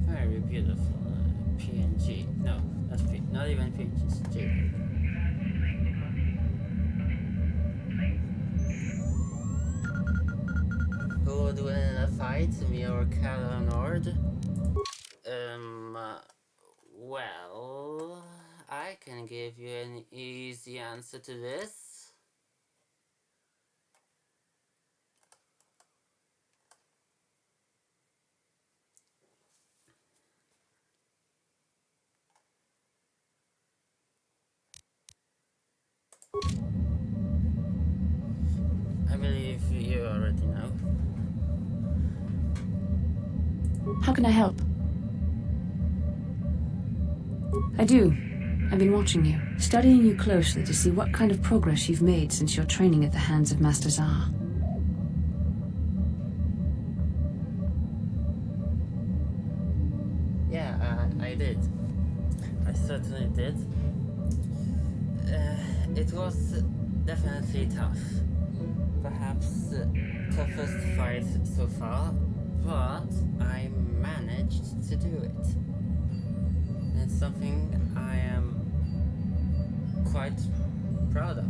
Very beautiful PNG. No, not even PNG. Who would win in a fight, me or Cal Nord? Well, I can give you an easy answer to this. I believe you already know. How can I help? I do. I've been watching you, studying you closely to see what kind of progress you've made since your training at the hands of Master Zah. Yeah, I did. I certainly did. It was definitely tough. Perhaps the toughest fight so far, but I managed to do it. It's something I am quite proud of.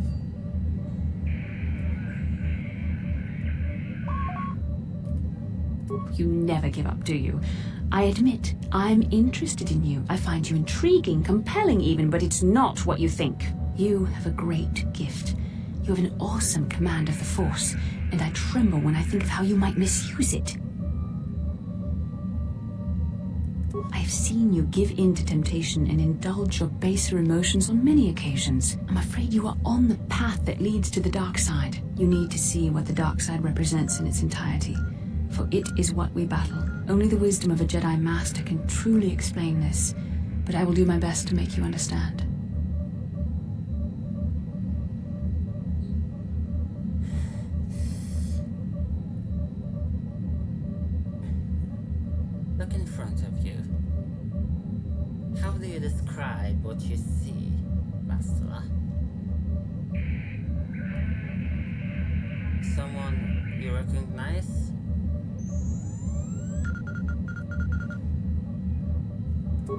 You never give up, do you? I admit, I'm interested in you. I find you intriguing, compelling even, but it's not what you think. You have a great gift. You have an awesome command of the Force, and I tremble when I think of how you might misuse it. I've seen you give in to temptation and indulge your baser emotions on many occasions. I'm afraid you are on the path that leads to the dark side. You need to see what the dark side represents in its entirety, for it is what we battle. Only the wisdom of a Jedi Master can truly explain this, but I will do my best to make you understand. Look in front of you. How do you describe what you see, Master? Someone you recognize?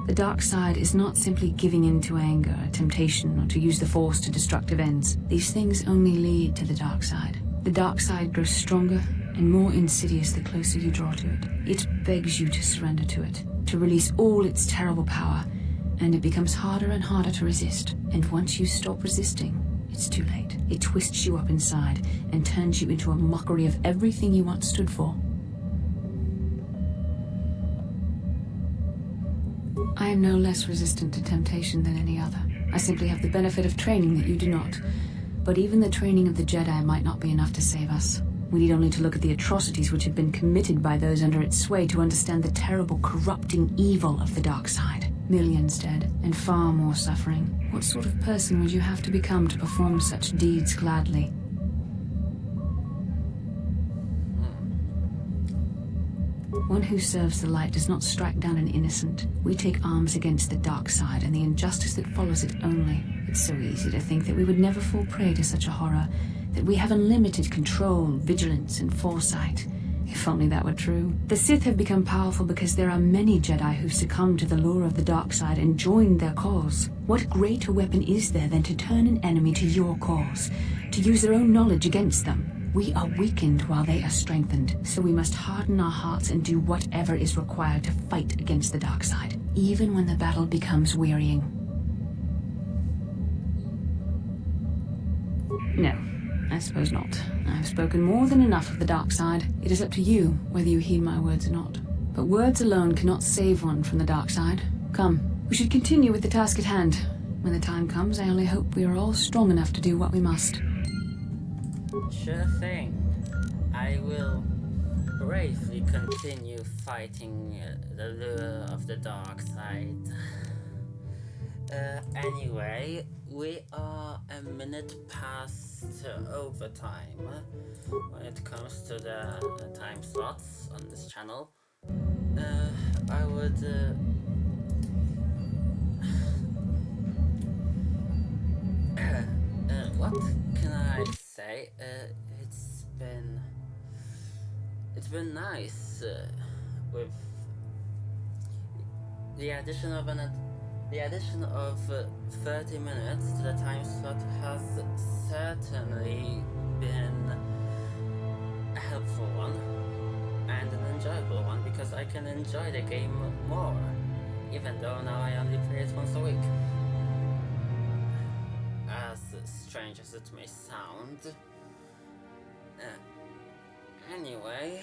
The dark side is not simply giving in to anger, temptation, or to use the force to destructive ends. These things only lead to the dark side. The dark side grows stronger and more insidious the closer you draw to it. It begs you to surrender to it, to release all its terrible power, and it becomes harder and harder to resist. And once you stop resisting, it's too late. It twists you up inside and turns you into a mockery of everything you once stood for. I am no less resistant to temptation than any other. I simply have the benefit of training that you do not. But even the training of the Jedi might not be enough to save us. We need only to look at the atrocities which have been committed by those under its sway to understand the terrible, corrupting evil of the dark side. Millions dead, and far more suffering. What sort of person would you have to become to perform such deeds gladly? One who serves the light does not strike down an innocent. We take arms against the dark side and the injustice that follows it only. It's so easy to think that we would never fall prey to such a horror, that we have unlimited control, vigilance, and foresight. If only that were true. The Sith have become powerful because there are many Jedi who've succumbed to the lure of the dark side and joined their cause. What greater weapon is there than to turn an enemy to your cause, to use their own knowledge against them? We are weakened while they are strengthened, so we must harden our hearts and do whatever is required to fight against the dark side, even when the battle becomes wearying. No, I suppose not. I've spoken more than enough of the dark side. It is up to you whether you heed my words or not. But words alone cannot save one from the dark side. Come, we should continue with the task at hand. When the time comes, I only hope we are all strong enough to do what we must. Sure thing. I will bravely continue fighting the lure of the dark side. Anyway, we are a minute past overtime when it comes to the time slots on this channel. I would what can I say? It's been nice with the addition of 30 minutes to the time slot has certainly been a helpful one and an enjoyable one, because I can enjoy the game more, even though now I only play it once a week. As strange as it may sound. Anyway,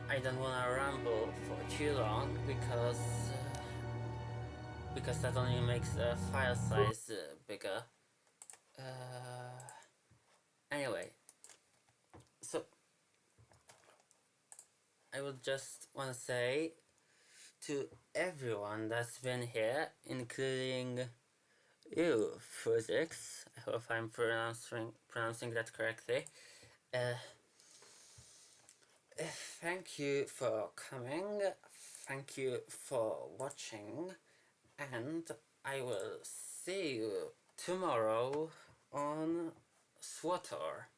I don't want to ramble for too long, because that only makes the file size bigger. Anyway, so I would just want to say to everyone that's been here, including you, Physics, I hope I'm pronouncing that correctly. Thank you for coming, thank you for watching, and I will see you tomorrow on SWTOR.